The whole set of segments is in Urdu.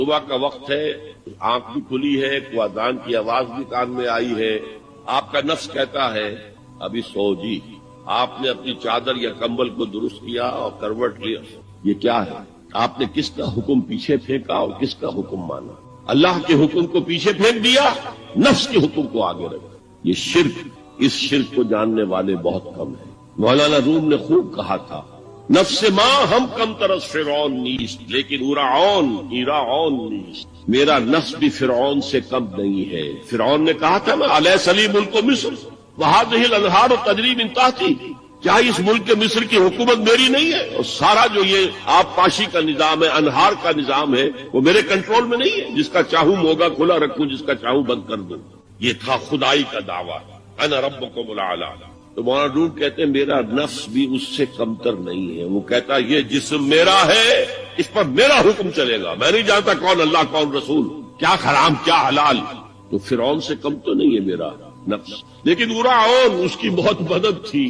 صبح کا وقت ہے، آنکھ بھی کھلی ہے، کوئی اذان کی آواز بھی کان میں آئی ہے، آپ کا نفس کہتا ہے ابھی سو جی۔ آپ نے اپنی چادر یا کمبل کو درست کیا اور کروٹ لیا، یہ کیا ہے؟ آپ نے کس کا حکم پیچھے پھینکا اور کس کا حکم مانا؟ اللہ کے حکم کو پیچھے پھینک دیا، نفس کے حکم کو آگے رکھا۔ یہ شرک، اس شرک کو جاننے والے بہت کم ہیں۔ مولانا روم نے خوب کہا تھا، نفس ماں ہم کم ترس فرعون نیست لیکن ایراعون نیست۔ میرا نفس بھی فرعون سے کم نہیں ہے۔ فرعون نے کہا تھا نا الیس لی ملک مصر وہذہ الانہار تجری من تحتی، کیا اس ملک مصر کی حکومت میری نہیں ہے؟ اور سارا جو یہ آب پاشی کا نظام ہے، انہار کا نظام ہے، وہ میرے کنٹرول میں نہیں ہے؟ جس کا چاہوں موگا کھلا رکھوں، جس کا چاہوں بند کر دوں۔ یہ تھا خدائی کا دعویٰ، انا ربکم الاعلی۔ تو مولانا روم کہتے ہیں میرا نفس بھی اس سے کمتر نہیں ہے۔ وہ کہتا ہے یہ جسم میرا ہے، اس پر میرا حکم چلے گا، میں نہیں جانتا کون اللہ کون رسول، کیا حرام کیا حلال۔ تو فرعون سے کم تو نہیں ہے میرا نفس، لیکن ایراعون اس کی بہت مدد تھی،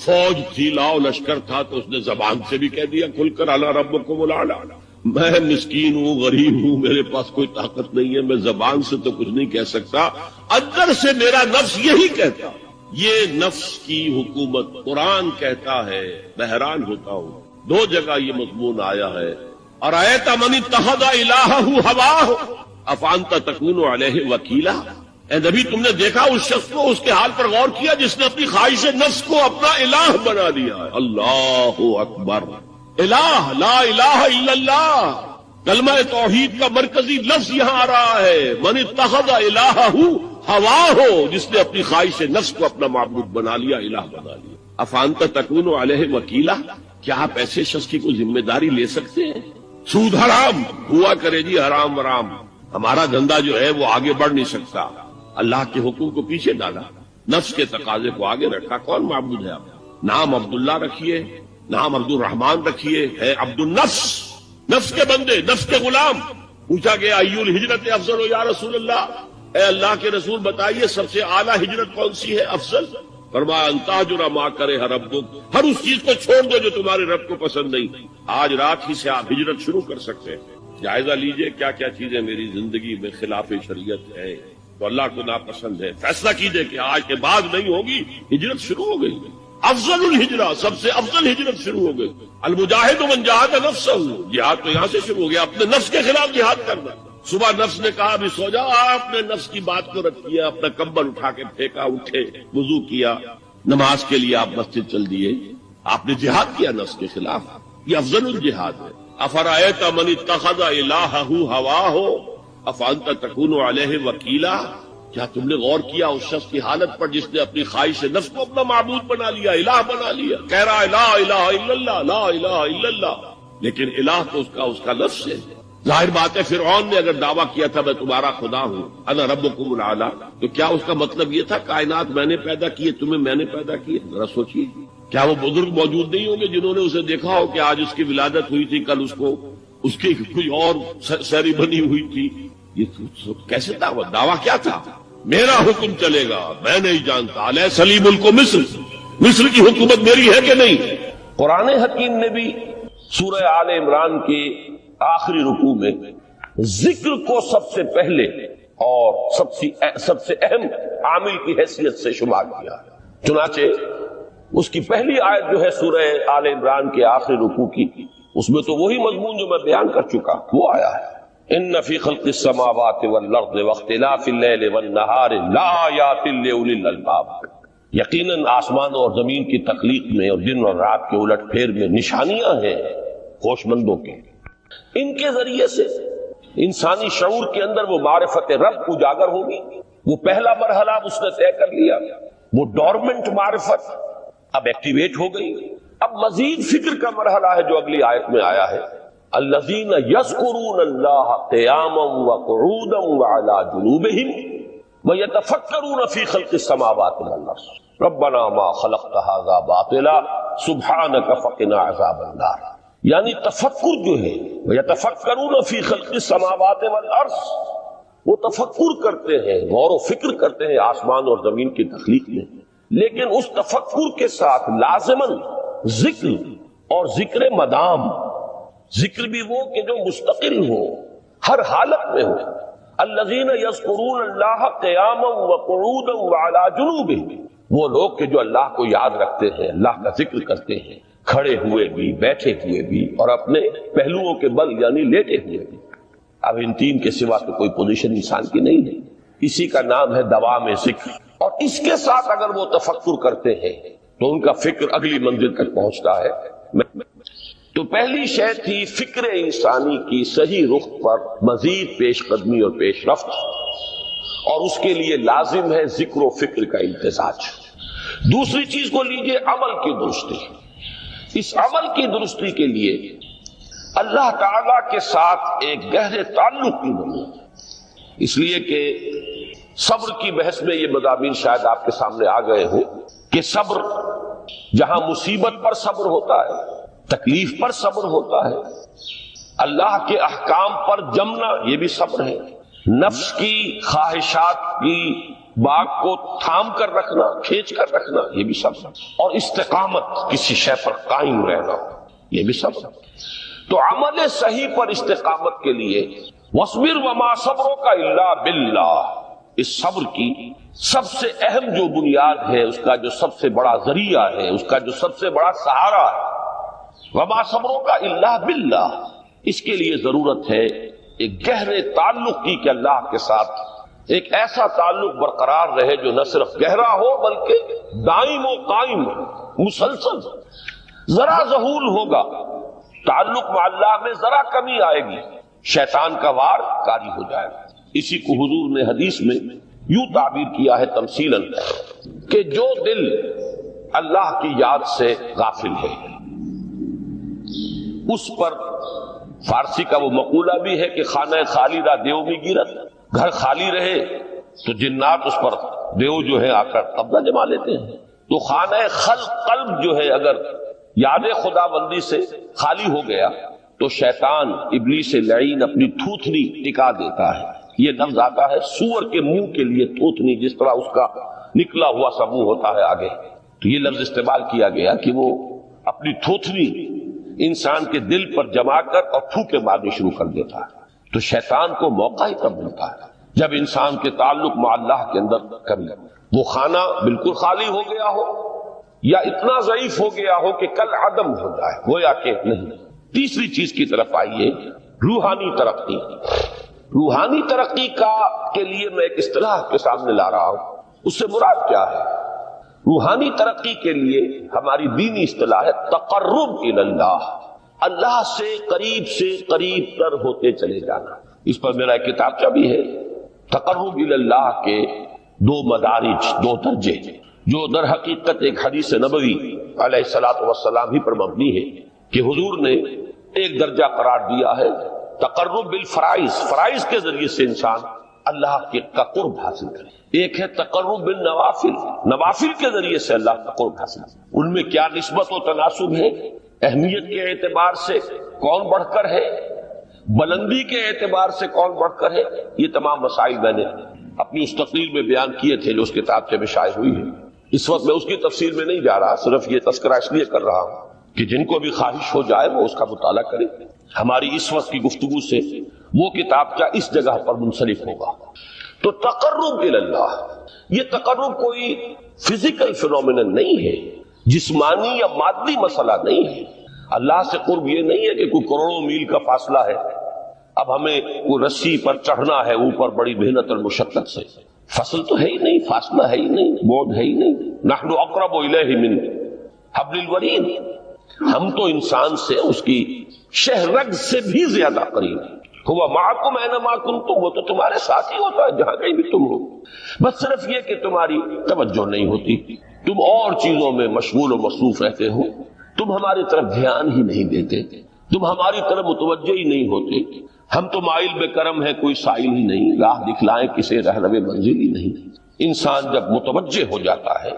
فوج تھی، لاؤ لشکر تھا، تو اس نے زبان سے بھی کہہ دیا کھل کر انا ربکم الاعلی۔ میں مسکین ہوں، غریب ہوں، میرے پاس کوئی طاقت نہیں ہے، میں زبان سے تو کچھ نہیں کہہ سکتا، اندر سے میرا نفس یہی کہتا۔ یہ نفس کی حکومت قرآن کہتا ہے، میں حیران ہوتا ہوں، دو جگہ یہ مضمون آیا ہے، ارأیت من اتخذ الہہ ہواہ افانت تکون علیہ وکیلا۔ اے نبی تم نے دیکھا اس شخص کو، اس کے حال پر غور کیا جس نے اپنی خواہش نفس کو اپنا الہ بنا لیا ہے۔ اللہ اکبر، الہ لا الہ الا اللہ، کلمہ توحید کا مرکزی لفظ یہاں آ رہا ہے، من اتخذ الہہ ہوا ہو، جس نے اپنی خواہش نفس کو اپنا معبود بنا لیا، الہ بنا لیا۔ افانت تکون علیہ وکیلا، کیا آپ ایسے شخص کی کوئی ذمہ داری لے سکتے ہیں؟ سود حرام ہوا کرے جی، حرام ورام، ہمارا دھندا جو ہے وہ آگے بڑھ نہیں سکتا۔ اللہ کے حکم کو پیچھے ڈالا، نفس کے تقاضے کو آگے رکھا۔ کون معبود ہے آپ؟ نام عبداللہ رکھیے، نام عبد الرحمان رکھیے، ہے عبد النفس، نفس کے بندے، نفس کے غلام۔ پوچھا گیا ایو الہجرت افضل ہو یا رسول اللہ، اے اللہ کے رسول بتائیے سب سے اعلیٰ ہجرت کون سی ہے، افضل؟ فرمایا ان تہجر ما کرہ ربک، ہر اس چیز کو چھوڑ دو جو تمہارے رب کو پسند نہیں۔ آج رات ہی سے آپ ہجرت شروع کر سکتے ہیں۔ جائزہ لیجئے کیا کیا چیزیں میری زندگی میں خلاف شریعت ہے، تو اللہ کو ناپسند ہے، فیصلہ کیجئے کہ آج کے بعد نہیں ہوگی، ہجرت شروع ہو گئی۔ افضل الہجرہ، سب سے افضل ہجرت شروع ہو گئی۔ المجاہد من جاہد نفسہ، جہاد تو یہاں سے شروع ہو گیا، اپنے نفس کے خلاف جہاد کرنا۔ صبح نفس نے کہا ابھی سو جاؤ، آپ نے نفس کی بات کو رد کیا، اپنا کمبل اٹھا کے پھینکا، اٹھے، وضو کیا، نماز کے لیے آپ مسجد چل دیے، آپ نے جہاد کیا نفس کے خلاف۔ یہ افضل الجہاد ہے۔ افرأیت من اتخذ الہہ ہواہ افانت تکون علیہ وکیلا، کیا تم نے غور کیا اس شخص کی حالت پر جس نے اپنی خواہش نفس کو اپنا معبود بنا لیا، الہ بنا لیا، کہہ رہا ہے لا الہ الا اللہ، لا الہ الا اللہ، لیکن الہ تو اس کا لفظ ہے۔ ظاہر بات ہے فرعون نے اگر دعویٰ کیا تھا میں تمہارا خدا ہوں، انا ربکم الاعلی، تو کیا اس کا مطلب یہ تھا کائنات میں نے پیدا کیے، تمہیں میں نے پیدا کیے؟ ذرا سوچیے، کیا وہ بزرگ موجود نہیں ہوں گے جنہوں نے اسے دیکھا ہو کہ آج اس کی ولادت ہوئی تھی، کل اس کی کوئی اور سیری بنی ہوئی تھی؟ یہ کیسے دعویٰ کیا تھا؟ میرا حکم چلے گا، میں نہیں جانتا، الیس لی ملک مصر، مصر کی حکومت میری ہے کہ نہیں؟ قرآن حکیم نے بھی سورہ آل عمران کے آخری رکوع میں ذکر کو سب سے پہلے اور سب سے اہم عامل کی حیثیت سے شمار کیا ہے۔ چنانچہ اس کی پہلی آیت جو ہے سورہ آل عمران کے آخری رکوع کی، اس میں تو وہی مضمون جو میں بیان کر چکا وہ آیا ہے، ان فی خلق السماوات والارض واختلاف اللیل والنہار لآیات لأولی الالباب، یقیناً آسمان اور زمین کی تخلیق میں اور دن اور رات کے الٹ پھیر میں نشانیاں ہیں ہوش مندوں کے۔ ان کے ذریعے سے انسانی شعور کے اندر وہ معرفت رب اجاگر ہوگی۔ وہ پہلا مرحلہ اس نے طے کر لیا، وہ ڈورمنٹ معرفت اب ایکٹیویٹ ہو گئی۔ اب مزید فکر کا مرحلہ ہے جو اگلی آیت میں آیا ہے، الذین یذکرون اللہ قیاما وقعودا وعلی جنوبہم ویتفکرون فی خلق السماوات والارض ربنا ما خلقت ھذا باطلا سبحانک فقنا عذاب النار۔ یعنی تفکر جو ہے، یتفکرون فی خلق السماوات والارض، وہ تفکر کرتے ہیں، غور و فکر کرتے ہیں آسمان اور زمین کی تخلیق میں، لیکن اس تفکر کے ساتھ لازماً ذکر اور ذکر مدام، ذکر بھی وہ کہ جو مستقل ہو، ہر حالت میں ہو. الذین یذکرون اللہ قیاما وقعودا وعلی جنوبہم، وہ لوگ کہ جو اللہ کو یاد رکھتے ہیں، اللہ کا ذکر کرتے ہیں، کھڑے ہوئے بھی، بیٹھے ہوئے بھی، اور اپنے پہلوؤں کے بل یعنی لیٹے ہوئے بھی. اب ان تین کے سوا تو کوئی پوزیشن انسان کی نہیں ہے. اسی کا نام ہے دوام ذکر. اور اس کے ساتھ اگر وہ تفکر کرتے ہیں تو ان کا فکر اگلی منزل تک پہنچتا ہے. تو پہلی شے تھی فکر انسانی کی صحیح رخ پر مزید پیش قدمی اور پیش رفت، اور اس کے لیے لازم ہے ذکر و فکر کا امتزاج. دوسری چیز کو لیجئے عمل کی درستی. اس عمل کی درستی کے لیے اللہ تعالی کے ساتھ ایک گہرے تعلق کی ضرورت ہے. اس لیے کہ صبر کی بحث میں یہ مضامین شاید آپ کے سامنے آ گئے ہوں کہ صبر، جہاں مصیبت پر صبر ہوتا ہے، تکلیف پر صبر ہوتا ہے، اللہ کے احکام پر جمنا یہ بھی صبر ہے، نفس کی خواہشات کی باغ کو تھام کر رکھنا، کھینچ کر رکھنا یہ بھی صبر ہے، اور استقامت کسی شے پر قائم رہنا یہ بھی صبر ہے. تو عمل صحیح پر استقامت کے لیے وَاصْبِرْ وَمَا صَبْرُكَ إِلَّا بِاللَّهِ، اس صبر کی سب سے اہم جو بنیاد ہے، اس کا جو سب سے بڑا ذریعہ ہے، اس کا جو سب سے بڑا سہارا ہے، وَمَا صَبْرُكَ إِلَّا بِاللَّهِ، اس کے لیے ضرورت ہے ایک گہرے تعلق کی کہ اللہ کے ساتھ ایک ایسا تعلق برقرار رہے جو نہ صرف گہرا ہو بلکہ دائم و قائم مسلسل. ذرا ظہول ہوگا تعلق مع اللہ میں، ذرا کمی آئے گی، شیطان کا وار کاری ہو جائے گا. اسی کو حضور نے حدیث میں یوں تعبیر کیا ہے تمثیلاً کہ جو دل اللہ کی یاد سے غافل ہے اس پر، فارسی کا وہ مقولہ بھی ہے کہ خانہ خالی را دیو میں گیرت، گھر خالی رہے تو جنات اس پر دیو جو ہے آ کر قبضہ جما لیتے ہیں. تو خانہ قلب جو ہے اگر یاد خدا بندی سے خالی ہو گیا تو شیطان ابلیس لعین اپنی تھوتنی ٹکا دیتا ہے. یہ لفظ آتا ہے سور کے منہ کے لیے تھوتنی، جس طرح اس کا نکلا ہوا سا منہ ہوتا ہے آگے، تو یہ لفظ استعمال کیا گیا کہ وہ اپنی تھوتنی انسان کے دل پر جما کر اور پھوکے مارنی شروع کر دیتا ہے. تو شیطان کو موقع ہی تب ملتا ہے جب انسان کے تعلق مع اللہ کے اندر کمی، وہ خانہ بالکل خالی ہو گیا ہو یا اتنا ضعیف ہو گیا ہو کہ کل عدم ہو جائے، گویا کہ نہیں. تیسری چیز کی طرف آئیے، روحانی ترقی. روحانی ترقی کے لیے میں ایک اصطلاح کے سامنے لا رہا ہوں. اس سے مراد کیا ہے؟ روحانی ترقی کے لیے ہماری دینی اصطلاح ہے تقرب الی اللہ، اللہ سے قریب تر ہوتے چلے جانا. اس پر میرا ایک کتابچہ بھی ہے، تقرب الی اللہ کے 2 مدارج، 2 درجے، جو در حقیقت ایک حدیث نبوی علیہ الصلوۃ والسلام ہی پر مبنی ہے کہ حضور نے ایک درجہ قرار دیا ہے تقرب بالفرائض، فرائض کے ذریعے سے انسان اللہ کا قرب حاصل کرے. ایک ہے تقرب بالنوافل، نوافل کے ذریعے سے اللہ کا قرب حاصل کرے. ان میں کیا نسبت و تناسب ہے، اہمیت کے اعتبار سے کون بڑھ کر ہے، بلندی کے اعتبار سے کون بڑھ کر ہے، یہ تمام مسائل میں نے اپنی اس تقریر میں بیان کیے تھے جو اس کتاب سے شائع ہوئی ہے. اس وقت میں اس کی تفصیل میں نہیں جا رہا، صرف یہ تذکرہ اس لیے کر رہا ہوں کہ جن کو بھی خواہش ہو جائے وہ اس کا مطالعہ کرے. ہماری اس وقت کی گفتگو سے وہ کتابچہ اس جگہ پر منسلک ہوگا. تو تقرب الی اللہ، یہ تقرب کوئی فزیکل فینومینن نہیں ہے، جسمانی یا مادی مسئلہ نہیں ہے. اللہ سے قرب یہ نہیں ہے کہ کوئی کروڑوں میل کا فاصلہ ہے، اب ہمیں کوئی رسی پر چڑھنا ہے اوپر بڑی محنت اور مشقت سے. فصل تو ہے ہی نہیں، فاصلہ ہے ہی نہیں، بعد ہے ہی نہیں. نحن اقرب الیہ من حبل الورید، ہم تو انسان سے اس کی شہرگ سے بھی زیادہ قریب ہیں. ہوا معکم اینما کنتم، وہ تو تمہارے ساتھ ہی ہوتا ہے جہاں کہیں بھی تم ہو. بس صرف یہ کہ تمہاری توجہ نہیں ہوتی، تم اور چیزوں میں مشغول و مصروف رہتے ہو، تم ہماری طرف دھیان ہی نہیں دیتے، تم ہماری طرف متوجہ ہی نہیں ہوتے. ہم تو مائل بے کرم ہے، کوئی سائل ہی نہیں، راہ دکھلائیں کسے رہنو منزل ہی نہیں. انسان جب متوجہ ہو جاتا ہے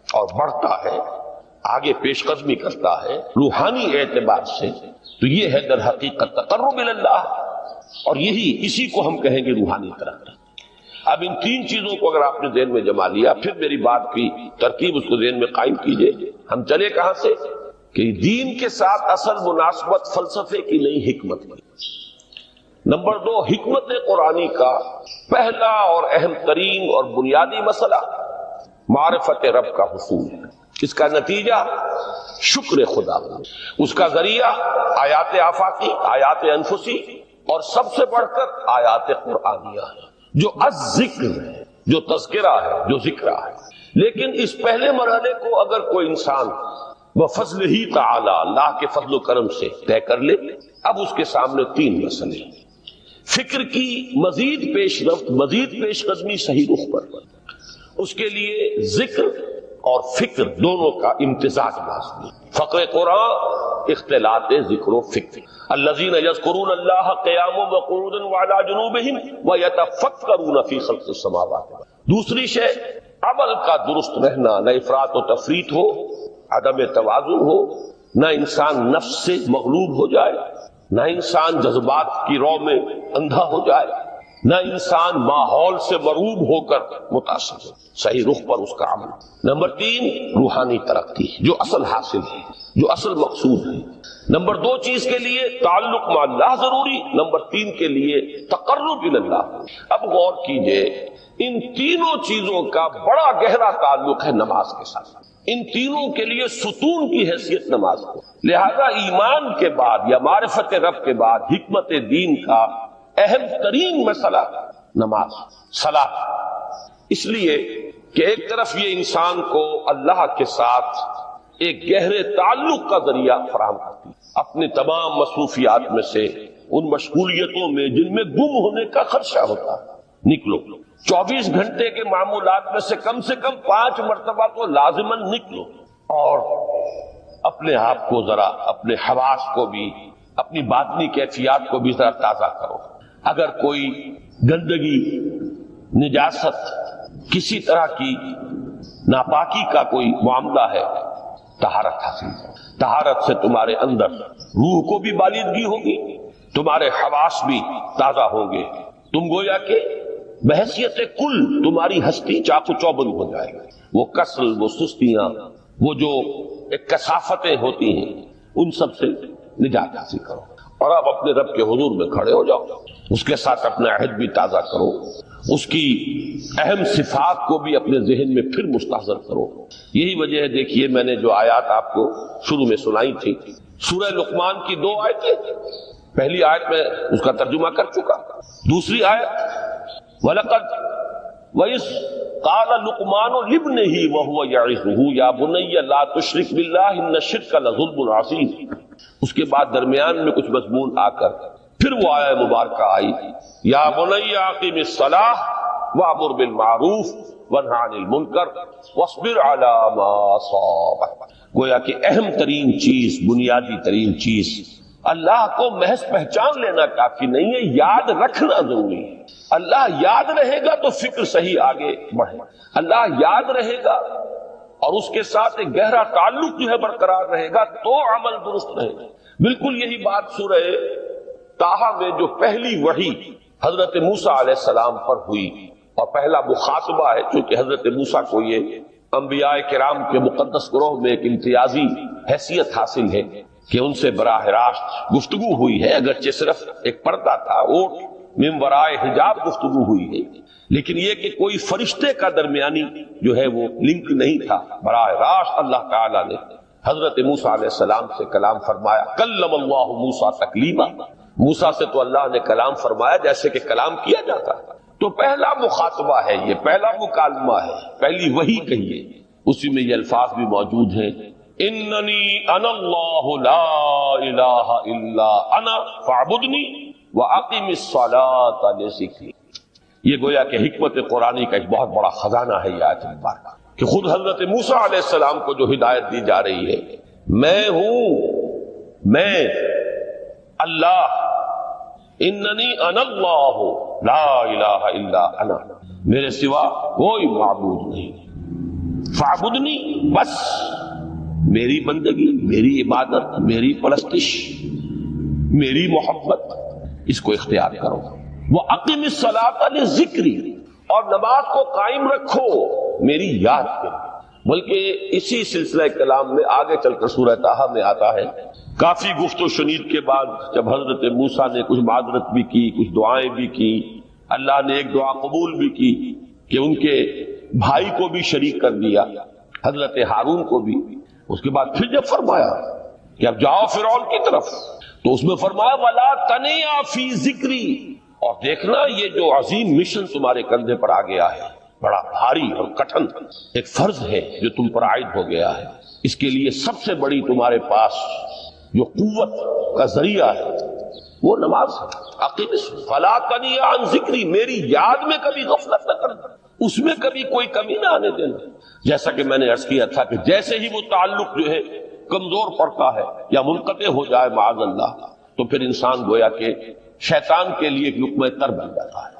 اور بڑھتا ہے، آگے پیش قدمی کرتا ہے روحانی اعتبار سے، تو یہ ہے در حقیقت تقرب الی اللہ، اور اسی کو ہم کہیں گے روحانی ترقی. اب ان 3 چیزوں کو اگر آپ نے ذہن میں جما لیا، پھر میری بات کی ترکیب اس کو ذہن میں قائم کیجئے. ہم چلے کہاں سے کہ دین کے ساتھ اصل مناسبت فلسفے کی نہیں، حکمت کی. نمبر 2، حکمت قرآنی کا پہلا اور اہم ترین اور بنیادی مسئلہ معرفت رب کا حصول، اس کا نتیجہ شکر خدا، اس کا ذریعہ آیات آفاقی، آیات انفسی، اور سب سے بڑھ کر آیات قرآنیہ جو الذکر ہے، جو تذکرہ ہے، جو ذکرہ ہے۔ لیکن اس پہلے مرحلے کو اگر کوئی انسان بفضل ہی تعالی، اللہ کے فضل و کرم سے طے کر لے، اب اس کے سامنے 3 مسئلے ہیں۔ فکر کی مزید پیش رفت، مزید پیش قدمی صحیح رخ پر، اس کے لیے ذکر اور فکر دونوں کا امتزاج لازمی۔ فقہ قرآن اختلاط ذکر و فکر، الذین یذکرون اللہ قیاما وقعودا وعلی جنوبہم ویتفکرون فی خلق السماوات۔ دوسری شے عمل کا درست رہنا، نہ افراط و تفریط ہو، عدم توازن ہو، نہ انسان نفس سے مغلوب ہو جائے، نہ انسان جذبات کی رو میں اندھا ہو جائے، نہ انسان ماحول سے مرعوب ہو کر متاثر ہو، صحیح رخ پر اس کا عمل۔ نمبر 3، روحانی ترقی، جو اصل حاصل ہے، جو اصل مقصود ہے۔ نمبر 2 چیز کے لیے تعلق مع اللہ ضروری، نمبر 3 کے لیے تقرب الی اللہ۔ اب غور کیجئے، ان تینوں چیزوں کا بڑا گہرا تعلق ہے نماز کے ساتھ، ان تینوں کے لیے ستون کی حیثیت نماز کو۔ لہذا ایمان کے بعد یا معرفت رب کے بعد حکمت دین کا اہم ترین مسئلہ نماز، صلاۃ، اس لیے کہ ایک طرف یہ انسان کو اللہ کے ساتھ ایک گہرے تعلق کا ذریعہ فراہم کرتی، اپنے تمام مصروفیات میں سے، ان مشغولیتوں میں جن میں گم ہونے کا خدشہ ہوتا ہے، نکلو۔ 24 گھنٹے کے معمولات میں سے کم 5 مرتبہ تو لازماً نکلو، اور اپنے آپ کو ذرا، اپنے حواس کو بھی، اپنی باطنی کیفیات کو بھی ذرا تازہ کرو۔ اگر کوئی گندگی، نجاست، کسی طرح کی ناپاکی کا کوئی معاملہ ہے، طہارت حاصل کرو۔ طہارت سے تمہارے اندر روح کو بھی بالیدگی ہوگی، تمہارے حواس بھی تازہ ہوں گے، تم گویا کہ بحیثیت کل تمہاری ہستی چاق و چوبند ہو جائے گی۔ وہ کسل، وہ سستیاں، وہ جو ایک کثافتیں ہوتی ہیں، ان سب سے نجات حاصل کرو، اور اب اپنے رب کے حضور میں کھڑے ہو جاؤ، اس کے ساتھ اپنا عہد بھی تازہ کرو، اس کی اہم صفات کو بھی اپنے ذہن میں پھر مستحضر کرو۔ یہی وجہ ہے، دیکھیے میں نے جو آیات آپ کو شروع میں سنائی تھی، سورہ لقمان کی 2 آیتیں، پہلی آیت میں اس کا ترجمہ کر چکا، دوسری آیت وَلَقَدْ وَإِذْ قَالَ لُقْمَانُ لِابْنِهِ وَهُوَ يَعِظُهُ يَا بُنَيَّ لَا تُشْرِكْ بِاللَّهِ إِنَّ الشِّرْكَ لَظُلْمٌ عَظِيمٌ۔ اس کے بعد درمیان میں کچھ مضمون آ کر پھر وہ آیہ مبارکہ آئی، یا بنی اقیم الصلاۃ وامر بالمعروف وانہی عن المنکر واصبر علی ما اصابک۔ گویا کہ اہم ترین چیز، بنیادی ترین چیز، اللہ کو محض پہچان لینا کافی نہیں ہے، یاد رکھنا ضروری ہے۔ اللہ یاد رہے گا تو فکر صحیح آگے بڑھے، اللہ یاد رہے گا اور اس کے ساتھ ایک گہرا تعلق جو ہے برقرار رہے گا تو عمل درست رہے گا۔ بالکل یہی بات سورہ طٰہٰ میں جو پہلی وحی حضرت موسیٰ علیہ السلام پر ہوئی، اور پہلا مخاطبہ ہے، چونکہ حضرت موسیٰ کو یہ انبیاء کرام کے مقدس گروہ میں ایک امتیازی حیثیت حاصل ہے کہ ان سے براہ راست گفتگو ہوئی ہے، اگرچہ صرف ایک پردہ تھا، اوٹ من ورائے حجاب گفتگو ہوئی ہے، لیکن یہ کہ کوئی فرشتے کا درمیانی جو ہے وہ لنک نہیں تھا، براہ راست اللہ تعالیٰ نے حضرت موسیٰ علیہ السلام سے کلام فرمایا۔ کلم اللہ موسیٰ تکلیما، موسیٰ سے تو اللہ نے کلام فرمایا جیسے کہ کلام کیا جاتا ہے۔ تو پہلا مخاطبہ ہے، یہ پہلا مکالمہ ہے، پہلی وحی کہیے، اسی میں یہ الفاظ بھی موجود ہیں، اننی انا اللہ لا الہ الا انا فاعبدنی واقم الصلاۃ لذکری۔ یہ گویا کہ حکمت قرآنی کا ایک بہت بڑا خزانہ ہے یہ آیت مبارکہ، کہ خود حضرت موسیٰ علیہ السلام کو جو ہدایت دی جا رہی ہے، میں ہوں، میں اللہ، اننی انا اللہ لا الہ الا انا، میرے سوا کوئی معبود نہیں، فاعبدنی، بس میری بندگی، میری عبادت، میری پرستش، میری محبت، اس کو اختیار کرو۔ وَأَقِمِ الصَّلَاةَ لِذِكْرِي، اور نماز کو قائم رکھو میری یاد کے لیے۔ بلکہ اسی سلسلہ کلام میں آگے چل کر سورہ طٰہٰ میں آتا ہے، کافی گفت و شنید کے بعد جب حضرت موسیٰ نے کچھ معذرت بھی کی، کچھ دعائیں بھی کی، اللہ نے ایک دعا قبول بھی کی کہ ان کے بھائی کو بھی شریک کر دیا، حضرت ہارون کو بھی۔ اس کے بعد پھر جب فرمایا کہ اب جاؤ فرعون کی طرف، تو اس میں فرمایا وَلَا تَنِيَا فِي ذِكْرِي، اور دیکھنا یہ جو عظیم مشن تمہارے کندھے پر آ گیا ہے، بڑا بھاری اور کٹھن ایک فرض ہے جو تم پر عائد ہو گیا ہے، اس کے لیے سب سے بڑی تمہارے پاس جو قوت کا ذریعہ ہے وہ نماز ہے۔ اقیم فَلَا تَنِيَا عَن ذِكْرِي، میری یاد میں کبھی غفلت نہ کرنا، اس میں کبھی کوئی کمی نہ آنے دینا۔ جیسا کہ میں نے عرض کیا تھا کہ جیسے ہی وہ تعلق جو ہے کمزور پڑتا ہے یا منقطع ہو جائے معاذ اللہ، تو پھر انسان گویا کہ شیطان کے لیے ایک لقمہ تر بن جاتا ہے۔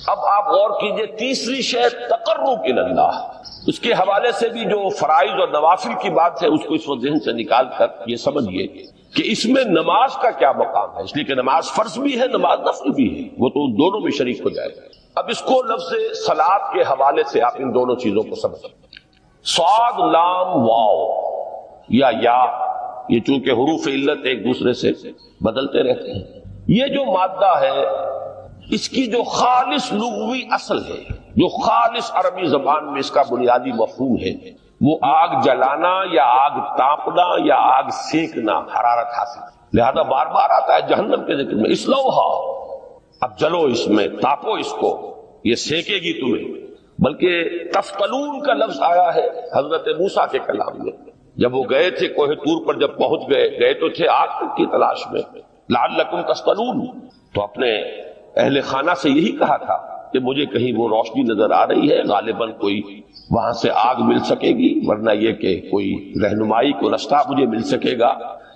اب آپ غور کیجئے، تیسری شے تقرب الی اللہ، اس کے حوالے سے بھی جو فرائض اور نوافل کی بات ہے اس کو اس وقت ذہن سے نکال کر یہ سمجھیے کہ اس میں نماز کا کیا مقام ہے، اس لیے کہ نماز فرض بھی ہے، نماز نفل بھی ہے، وہ تو دونوں میں شریک ہو جائے گا۔ اب اس کو لفظ صلاۃ کے حوالے سے آپ ان دونوں چیزوں کو سمجھیں۔ صاد لام واو یا یہ چونکہ حروف علت ایک دوسرے سے بدلتے رہتے ہیں، یہ جو مادہ ہے اس کی جو خالص لغوی اصل ہے، جو خالص عربی زبان میں اس کا بنیادی مفہوم ہے، وہ آگ جلانا یا آگ تاپنا یا آگ سینکنا، حرارت حاصل۔ لہذا بار بار آتا ہے جہنم کے ذکر میں اسلوہا، اب جلو اس میں، تاپو اس کو، یہ سینکے گی تمہیں۔ بلکہ تفتلون کا لفظ آیا ہے حضرت موسیٰ کے کلام میں، جب وہ گئے تھے کوہ طور پر، جب پہنچ گئے تو تھے آگ کی تلاش میں، لعلکم تفتلون، تو اپنے اہل خانہ سے یہی کہا تھا کہ مجھے کہیں وہ روشنی نظر آ رہی ہے، غالباً کوئی وہاں سے آگ مل سکے گی، ورنہ یہ کہ کوئی رہنمائی کو رستہ مجھے مل سکے گا،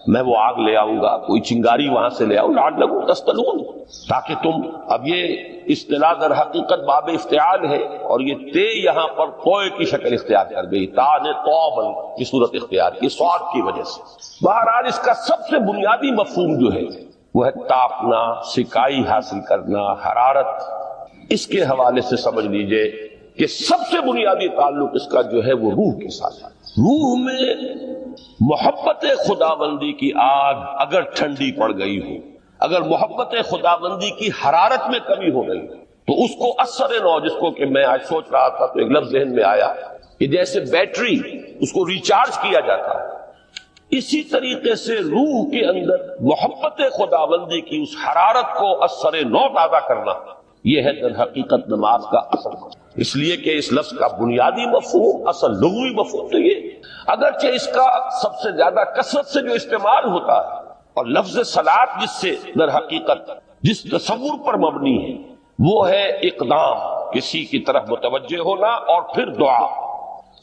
میں وہ آگ لے آؤں گا، کوئی چنگاری وہاں سے لے آؤں، لعلکم تفتلون، تاکہ تم، اب یہ اصطلاح در حقیقت باب افتعال ہے، اور یہ تے یہاں پر توئے کی شکل اختیار کر گئی، تا نے توبل کی صورت اختیار کی صاد کی وجہ سے۔ بہرحال اس کا سب سے بنیادی مفہوم جو ہے وہ ہے تاپنا، سکائی حاصل کرنا، حرارت۔ اس کے حوالے سے سمجھ لیجئے کہ سب سے بنیادی تعلق اس کا جو ہے وہ روح کے ساتھ ہے۔ روح میں محبت خداوندی کی آگ اگر ٹھنڈی پڑ گئی ہو، اگر محبت خداوندی کی حرارت میں کمی ہو گئی تو اس کو اثر نو، جس کو کہ میں آج سوچ رہا تھا تو ایک لفظ ذہن میں آیا کہ جیسے بیٹری اس کو ریچارج کیا جاتا ہے، اسی طریقے سے روح کے اندر محبت خداوندی کی اس حرارت کو اثر نو تازہ کرنا، یہ ہے در حقیقت نماز کا اصل مفہوم۔ اس لیے کہ اس لفظ کا بنیادی مفہوم، اصل لغوی مفہوم تو یہ، اگرچہ اس کا سب سے زیادہ کثرت سے جو استعمال ہوتا ہے، اور لفظ صلاۃ جس سے در حقیقت جس تصور پر مبنی ہے وہ ہے اقدام، کسی کی طرف متوجہ ہونا اور پھر دعا۔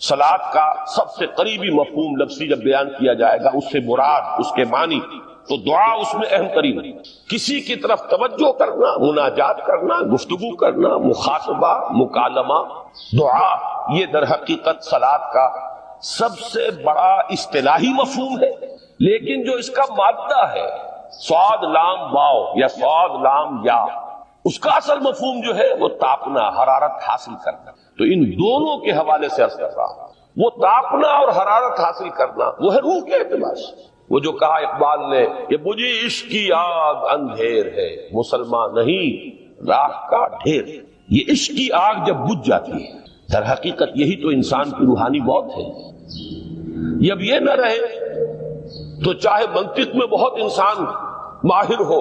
صلاۃ کا سب سے قریبی مفہوم لفظی جب بیان کیا جائے گا، اس سے مراد، اس کے معنی، تو دعا اس میں اہم ترین ہے۔ کسی کی طرف توجہ کرنا، مناجات کرنا، گفتگو کرنا، مخاطبہ، مکالمہ، دعا، یہ در حقیقت صلاۃ کا سب سے بڑا اصطلاحی مفہوم ہے۔ لیکن جو اس کا مادہ ہے صاد لام واو یا صاد لام یا، اس کا اصل مفہوم جو ہے وہ تاپنا، حرارت حاصل کرنا۔ تو ان دونوں کے حوالے سے عرض کر رہا ہوں، وہ تاپنا اور حرارت حاصل کرنا وہ ہے روح کے اعتبار سے۔ وہ جو کہا اقبال نے کہ مجھے عشق کی آگ اندھیر ہے، مسلمان نہیں راہ کا ڈھیر۔ یہ عشق کی آگ جب بجھ جاتی ہے، در حقیقت یہی تو انسان کی روحانی موت ہے۔ جب یہ نہ رہے تو چاہے منطق میں بہت انسان ماہر ہو،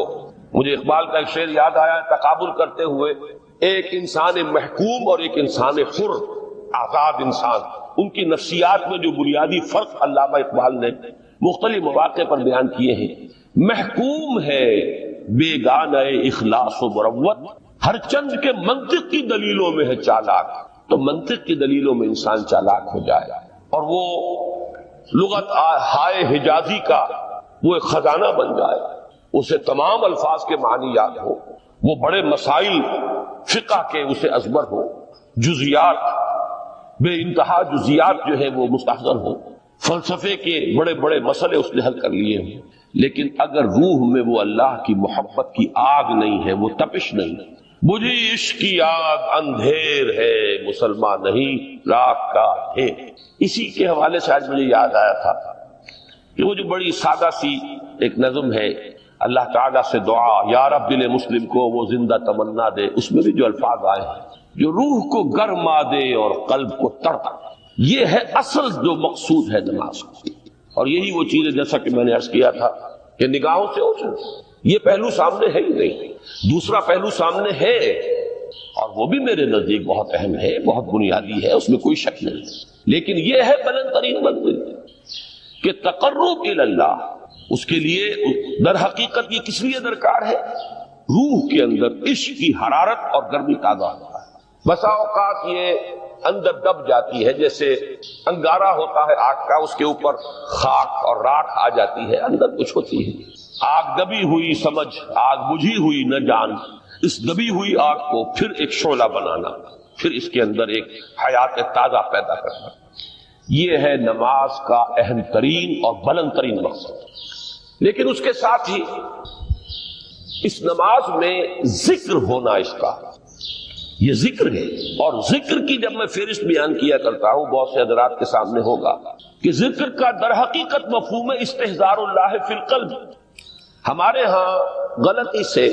مجھے اقبال کا ایک شعر یاد آیا تقابل کرتے ہوئے، ایک انسان محکوم اور ایک انسان حر، آزاد انسان، ان کی نفسیات میں جو بنیادی فرق علامہ اقبال نے مختلف مواقع پر بیان کیے ہیں۔ محکوم ہے بیگانہ اخلاص و مروت، ہر چند کے منطق کی دلیلوں میں ہے چالاک، تو منطق کی دلیلوں میں انسان چالاک ہو جائے اور وہ لغت ہائے حجازی کا وہ ایک خزانہ بن جائے، اسے تمام الفاظ کے معنی یاد ہو، وہ بڑے مسائل فقہ کے اسے ازبر ہو، جزیات بے انتہا جزیات جو ہے وہ مستحضر ہو، فلسفے کے بڑے بڑے مسئلے اس نے حل کر لیے ہوں، لیکن اگر روح میں وہ اللہ کی محبت کی آگ نہیں ہے، وہ تپش نہیں، بجھی عشق کی آگ اندھیر ہے، مسلمان نہیں راک کا ڈھیر۔ اسی کے حوالے سے آج مجھے یاد آیا تھا کہ وہ جو بڑی سادہ سی ایک نظم ہے، اللہ تعالیٰ سے دعا یا رب دل مسلم کو وہ زندہ تمنا دے، اس میں بھی جو الفاظ آئے ہیں جو روح کو گرما دے اور قلب کو تڑپا، یہ ہے اصل جو مقصود ہے نماز کی۔ اور یہی وہ چیز ہے جیسا کہ میں نے عرض کیا تھا کہ نگاہوں سے اوجھل، یہ پہلو سامنے ہے ہی نہیں، دوسرا پہلو سامنے ہے اور وہ بھی میرے نزدیک بہت اہم ہے، بہت بنیادی ہے، اس میں کوئی شک نہیں، لیکن یہ ہے بلند ترین منزل کہ تقرب الی اللہ، اس کے لیے در حقیقت یہ کس لیے درکار ہے؟ روح کے اندر عشق کی حرارت اور گرمی تازہ ہوتا ہے۔ بسا اوقات یہ اندر دب جاتی ہے، جیسے انگارہ ہوتا ہے آگ کا، اس کے اوپر خاک اور راکھ آ جاتی ہے، اندر کچھ ہوتی ہے، آگ دبی ہوئی سمجھ، آگ بجھی ہوئی نہ جان، اس دبی ہوئی آگ کو پھر ایک شعلہ بنانا، پھر اس کے اندر ایک حیات تازہ پیدا کرنا، یہ ہے نماز کا اہم ترین اور بلند ترین مقصد۔ لیکن اس کے ساتھ ہی اس نماز میں ذکر ہونا، اس کا یہ ذکر ہے، اور ذکر کی جب میں فہرست بیان کیا کرتا ہوں بہت سے حضرات کے سامنے ہوگا کہ ذکر کا در حقیقت مفہوم ہے استحضار اللہ فی القلب۔ ہمارے ہاں غلطی سے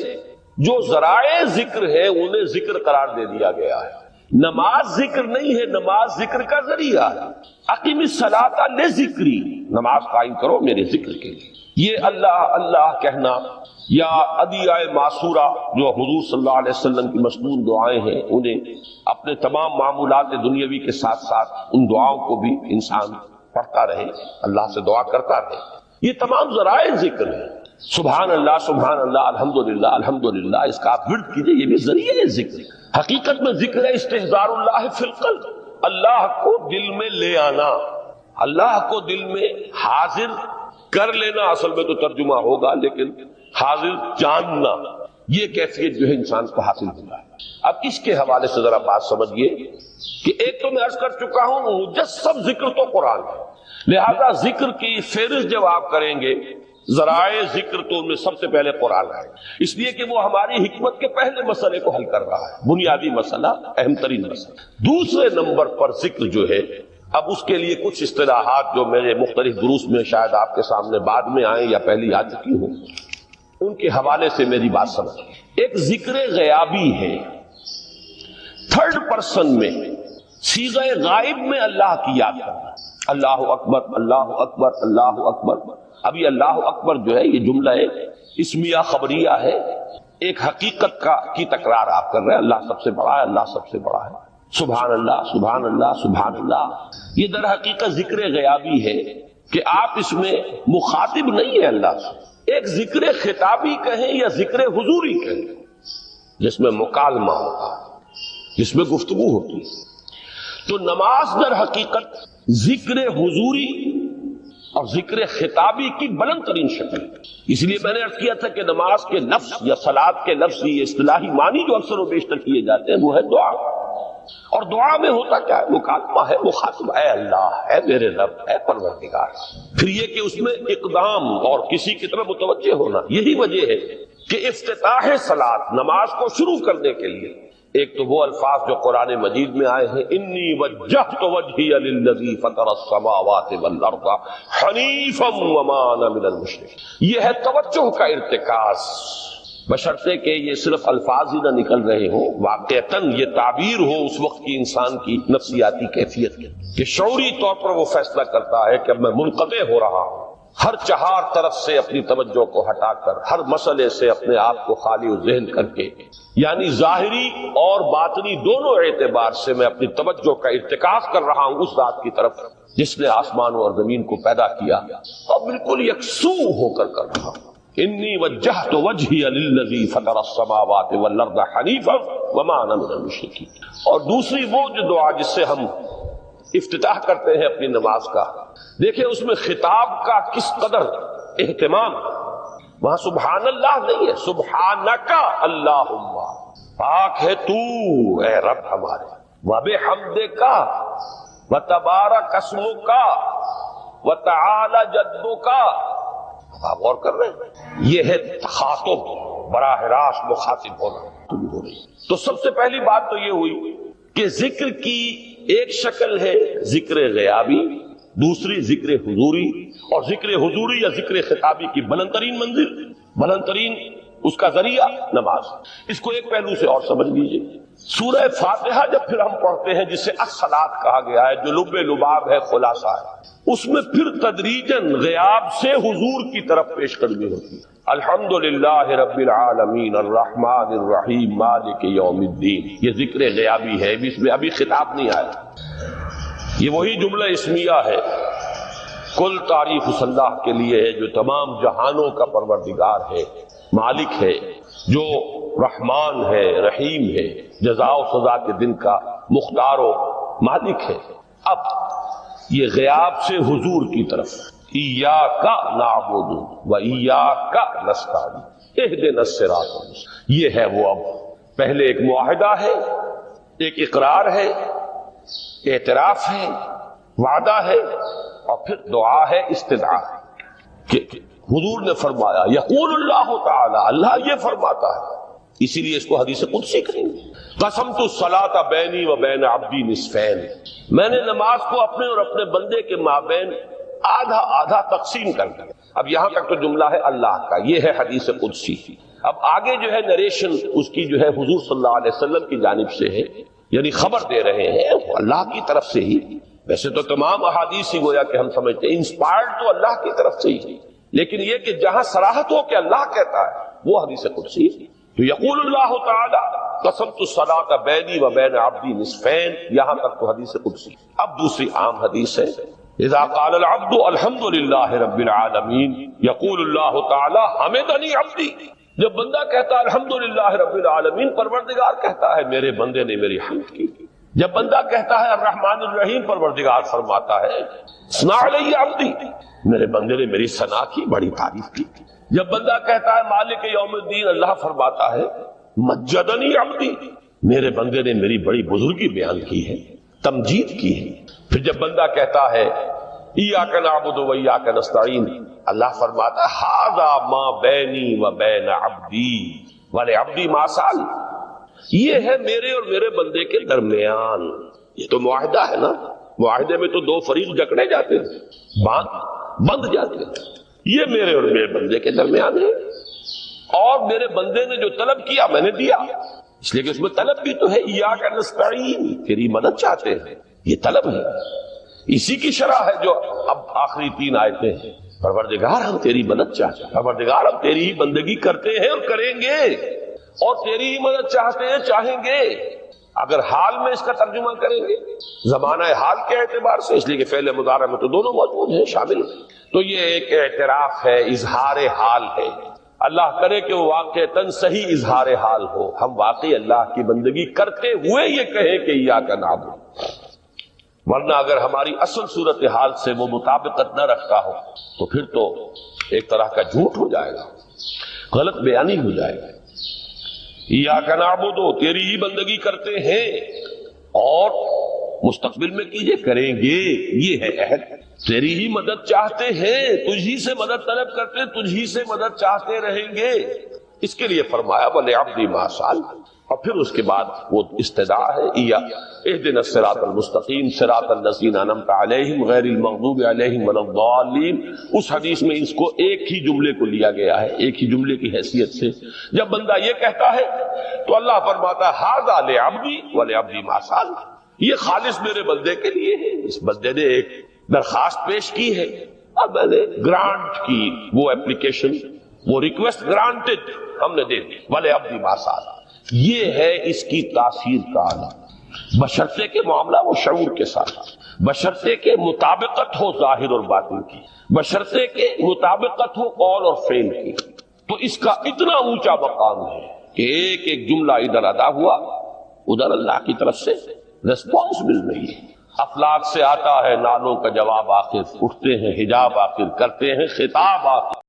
جو ذرائع ذکر ہے انہیں ذکر قرار دے دیا گیا ہے۔ نماز ذکر نہیں ہے، نماز ذکر کا ذریعہ ہے۔ اقیم الصلاۃ لذکری، نماز قائم کرو میرے ذکر کے لیے۔ یہ اللہ اللہ کہنا یا ادعیہ معصورہ جو حضور صلی اللہ علیہ وسلم کی مسنون دعائیں ہیں، انہیں اپنے تمام معمولات دنیاوی کے ساتھ ساتھ ان دعاؤں کو بھی انسان پڑھتا رہے، اللہ سے دعا کرتا رہے، یہ تمام ذرائع ذکر ہیں۔ سبحان اللہ الحمدللہ الحمدللہ، اس کا آپ ورد کیجئے، یہ بھی ذریعہ ذکر ہے۔ حقیقت میں ذکر ہے استحضار اللہ فی القلب، اللہ کو دل میں لے آنا، اللہ کو دل میں حاضر کر لینا، اصل میں تو ترجمہ ہوگا، لیکن حاضر جاننا، یہ کیفیت جو ہے انسان کو حاصل ہوگا۔ اب اس کے حوالے سے ذرا بات سمجھیے کہ ایک تو میں عرض کر چکا ہوں مجسم ذکر تو قرآن ہے، لہذا ذکر کی فہرست جب آپ کریں گے ذرائع ذکر تو ان میں سب سے پہلے قرآن ہے، اس لیے کہ وہ ہماری حکمت کے پہلے مسئلے کو حل کر رہا ہے، بنیادی مسئلہ، اہم ترین مسئلہ۔ دوسرے نمبر پر ذکر جو ہے، اب اس کے لیے کچھ اصطلاحات جو میرے مختلف دروس میں شاید آپ کے سامنے بعد میں آئیں یا پہلی آ چکی ہوں، ان کے حوالے سے میری بات سمجھ۔ ایک ذکر غیابی ہے، تھرڈ پرسن میں، صیغہ غائب میں اللہ کی یاد کرنا، اللہ اکبر اللہ اکبر اللہ اکبر۔ اب یہ اللہ اکبر جو ہے یہ جملہ اسمیہ خبریہ ہے، ایک حقیقت کی تکرار آپ کر رہے ہیں، اللہ سب سے بڑا ہے، اللہ سب سے بڑا ہے، سبحان اللہ سبحان اللہ سبحان اللہ۔ یہ در حقیقت ذکر غیابی ہے کہ آپ اس میں مخاطب نہیں ہے اللہ سے، ایک ذکر خطابی کہیں یا ذکر حضوری کہیں، جس میں مکالمہ ہوتا ہے، جس میں گفتگو ہوتی ہے۔ تو نماز در حقیقت ذکر حضوری اور ذکر خطابی کی بلند ترین شکل، اس لیے میں نے عرض کیا تھا کہ نماز کے لفظ یا صلاۃ کے لفظ، یہ اصطلاحی معنی جو اکثر و بیشتر کیے جاتے ہیں وہ ہے دعا، اور دعا میں ہوتا کیا ہے؟ مکالمہ ہے، مخاطب، اے اللہ، اے میرے رب، اے پروردگار۔ پھر یہ کہ اس میں اقدام اور کسی کی طرف متوجہ ہونا، یہی وجہ ہے کہ افتتاح صلاۃ، نماز کو شروع کرنے کے لیے ایک تو وہ الفاظ جو قرآن مجید میں آئے ہیں، انی وجہت وجہی للذی فطر السماوات والارض حنیفا وما انا من المشرکین، یہ ہے توجہ کا ارتکاز، بشرطے کہ یہ صرف الفاظ ہی نہ نکل رہے ہوں، واقعتاً یہ تعبیر ہو اس وقت کی انسان کی نفسیاتی کیفیت کے، کہ شعوری طور پر وہ فیصلہ کرتا ہے کہ میں منقطع ہو رہا ہوں، ہر چہار طرف سے اپنی توجہ کو ہٹا کر، ہر مسئلے سے اپنے آپ کو خالی و ذہن کر کے، یعنی ظاہری اور باطنی دونوں اعتبار سے میں اپنی توجہ کا ارتکاز کر رہا ہوں اس ذات کی طرف جس نے آسمانوں اور زمین کو پیدا کیا، اور بالکل یکسو ہو کر رہا ہوں۔ انی وجہت وجہی للذی فطر السماوات والارض حنیفا وما انا من المشرکین۔ اور دوسری وہ جو دعا جس سے ہم افتتاح کرتے ہیں اپنی نماز کا، دیکھیں اس میں خطاب کا کس قدر اہتمام، وہاں سبحان اللہ نہیں ہے، سبحانک اللہم، پاک ہے تو اے رب ہمارے، وبحمدک وتبارک اسمک وتعالی جدک۔ آپ غور کر رہے ہیں، یہ ہے تخاطب، براہ راست مخاطب ہونا ہو رہی. تو سب سے پہلی بات تو یہ ہوئی کہ ذکر کی ایک شکل ہے ذکر غیابی، دوسری ذکر حضوری، اور ذکر حضوری یا ذکر خطابی کی بلند ترین منزل، بلند ترین اس کا ذریعہ نماز. اس کو ایک پہلو سے اور سمجھ لیجئے. سورہ فاتحہ جب پھر ہم پڑھتے ہیں جسے الصلاۃ کہا گیا ہے، جو لب لباب ہے، خلاصہ ہے، اس میں پھر تدریجاً غیاب سے حضور کی طرف پیش قدمی ہوتی ہے. الحمدللہ رب العالمین الرحمن الرحیم مالک یوم الدین، یہ ذکر غیابی ہے، اس میں ابھی خطاب نہیں آیا. یہ وہی جملہ اسمیہ ہے. کل تعریف اس اللہ کے لیے ہے جو تمام جہانوں کا پروردگار ہے، مالک ہے، جو رحمان ہے، رحیم ہے، جزا و سزا کے دن کا مختار و مالک ہے. اب یہ غیاب سے حضور کی طرف، ایاک نعبد و ایاک نستعین اہدنا الصراط المستقیم، یہ ہے وہ. اب پہلے ایک معاہدہ ہے، ایک اقرار ہے، اعتراف ہے، وعدہ ہے، اور پھر دعا ہے، استدعا ہے کہ حضور نے فرمایا، یقول اللہ تعالی، اللہ یہ فرماتا ہے. اسی لیے اس کو حدیث قدسی کہیں گے. قسمت الصلاۃ بینی و بین عبدی نصفین، میں نے نماز کو اپنے اور اپنے بندے کے مابین آدھا آدھا تقسیم کر دیا. اب یہاں تک تو جملہ ہے اللہ کا، یہ ہے حدیث قدسی. اب آگے جو ہے نریشن اس کی جو ہے حضور صلی اللہ علیہ وسلم کی جانب سے ہے، یعنی خبر دے رہے ہیں اللہ کی طرف سے ہی. ویسے تو تمام احادیث ہی گویا کہ ہم سمجھتے ہیں انسپائرڈ تو اللہ کی طرف سے ہی، لیکن یہ کہ جہاں صراحت ہو کہ اللہ کہتا ہے وہ حدیث قدسی. تو یقول اللہ تعالی قسمت الصلاۃ بینی و بین عبدی نصفین، یہاں تک تو حدیث قدسی. اب دوسری عام حدیث ہے، اذا قال العبد الحمد للہ رب العالمین یقول اللہ تعالی حمدنی عبدی، جب بندہ کہتا ہے الحمد للہ رب العالمین، پروردگار کہتا ہے میرے بندے نے میری حمد کی. جب بندہ کہتا ہے الرحمن الرحیم، پروردگار فرماتا ہے ثنا علی عبدی، میرے بندے نے میری ثنا کی، بڑی تعریف کی. جب بندہ کہتا ہے مالک یوم الدین، اللہ فرماتا ہے مجدنی عبدی، میرے بندے نے میری بڑی بزرگی بیان کی ہے، تمجید کی ہے. پھر جب بندہ کہتا ہے ایاک نعبد و ایاک نستعین، اللہ فرماتا ہے ھذا ما بینی و بین عبدی ولعبدی ما سأل، یہ ہے میرے اور میرے بندے کے درمیان. یہ تو معاہدہ ہے نا، معاہدے میں تو دو فریق جکڑے جاتے ہیں، بند جاتے ہیں. یہ میرے اور میرے بندے کے درمیان ہے، اور میرے بندے نے جو طلب کیا میں نے دیا، اس لیے کہ اس میں طلب بھی تو ہے. ایاک نستعین، تیری مدد چاہتے ہیں، یہ طلب ہے. اسی کی شرح ہے جو اب آخری 3 آیتیں ہیں. پروردگار ہم تیری مدد چاہتے ہیں، پروردگار ہم تیری ہی بندگی کرتے ہیں اور کریں گے، اور تیری ہی مدد چاہتے ہیں، چاہیں گے. اگر حال میں اس کا ترجمہ کریں گے زمانہ حال کے اعتبار سے، اس لیے کہ فعل مضارع میں تو دونوں موجود ہیں، شامل ہیں. تو یہ ایک اعتراف ہے، اظہار حال ہے. اللہ کرے کہ وہ واقعتاً صحیح اظہار حال ہو، ہم واقعی اللہ کی بندگی کرتے ہوئے یہ کہیں کہ ایاک نعبد. ورنہ اگر ہماری اصل صورتحال سے وہ مطابقت نہ رکھتا ہو تو پھر تو ایک طرح کا جھوٹ ہو جائے گا، غلط بیانی ہو جائے گا. ایاک نعبد، تیری ہی بندگی کرتے ہیں، اور مستقبل میں کیجئے، کریں گے، یہ ہے عہد. تیری ہی مدد چاہتے ہیں، تجھی سے مدد طلب کرتے، تجھی سے مدد چاہتے رہیں گے. اس کے لیے فرمایا وَلِعَبْدِ مَا سَأَلَ، اور پھر اس کے بعد وہ استدعا ہے اهدنا الصراط المستقیم صراط الذین انعمت علیہم غیر المغضوب علیہم ولا الضالین. اس حدیث میں اس کو ایک ہی جملے کو لیا گیا ہے، ایک ہی جملے کی حیثیت سے. جب بندہ یہ کہتا ہے تو اللہ فرماتا ہے ھذا لعبدی ولعبدی ما سأل، یہ خالص میرے بندے کے لیے ہے. اس بندے نے ایک درخواست پیش کی ہے اور میں نے گرانٹ کی، وہ اپلیکیشن، وہ ریکویسٹ گرانٹڈ ہم نے دے دی. ولعبدی ما سأل، یہ ہے اس کی تاثیر کا عالم. بشرطے کے معاملہ وہ شعور کے ساتھ، بشرطے کے مطابقت ہو ظاہر اور باطن کی، بشرطے کے مطابقت ہو قول اور فعل کی. تو اس کا اتنا اونچا مقام ہے کہ ایک ایک جملہ ادھر ادا ہوا، ادھر اللہ کی طرف سے ریسپانس مل رہی ہے. افلاک سے آتا ہے نالوں کا جواب آخر، اٹھتے ہیں حجاب آخر، کرتے ہیں خطاب آخر.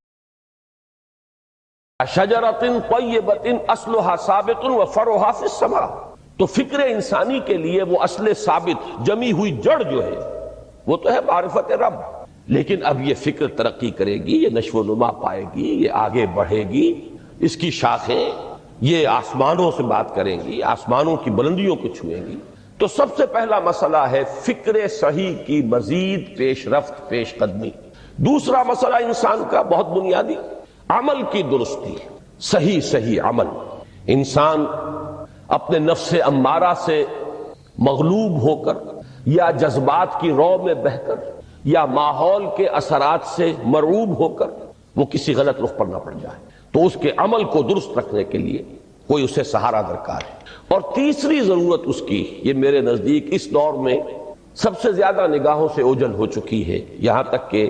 شجرۃ طیبۃ اصلھا ثابت وفرعھا فی السماء. تو فکر انسانی کے لیے وہ اصل ثابت جمی ہوئی جڑ جو ہے وہ تو ہے معرفت رب، لیکن اب یہ فکر ترقی کرے گی، یہ نشو و نما پائے گی، یہ آگے بڑھے گی، اس کی شاخیں یہ آسمانوں سے بات کریں گی، آسمانوں کی بلندیوں کو چھوئیں گی۔ تو سب سے پہلا مسئلہ ہے فکر صحیح کی مزید پیش رفت، پیش قدمی۔ دوسرا مسئلہ انسان کا بہت بنیادی، عمل کی درستی، صحیح عمل۔ انسان اپنے نفس امارہ سے مغلوب ہو کر یا جذبات کی رو میں بہہ کر یا ماحول کے اثرات سے مرعوب ہو کر وہ کسی غلط رخ پر نہ پڑ جائے، تو اس کے عمل کو درست رکھنے کے لیے کوئی اسے سہارا درکار ہے۔ اور تیسری ضرورت اس کی، یہ میرے نزدیک اس دور میں سب سے زیادہ نگاہوں سے اوجھل ہو چکی ہے، یہاں تک کہ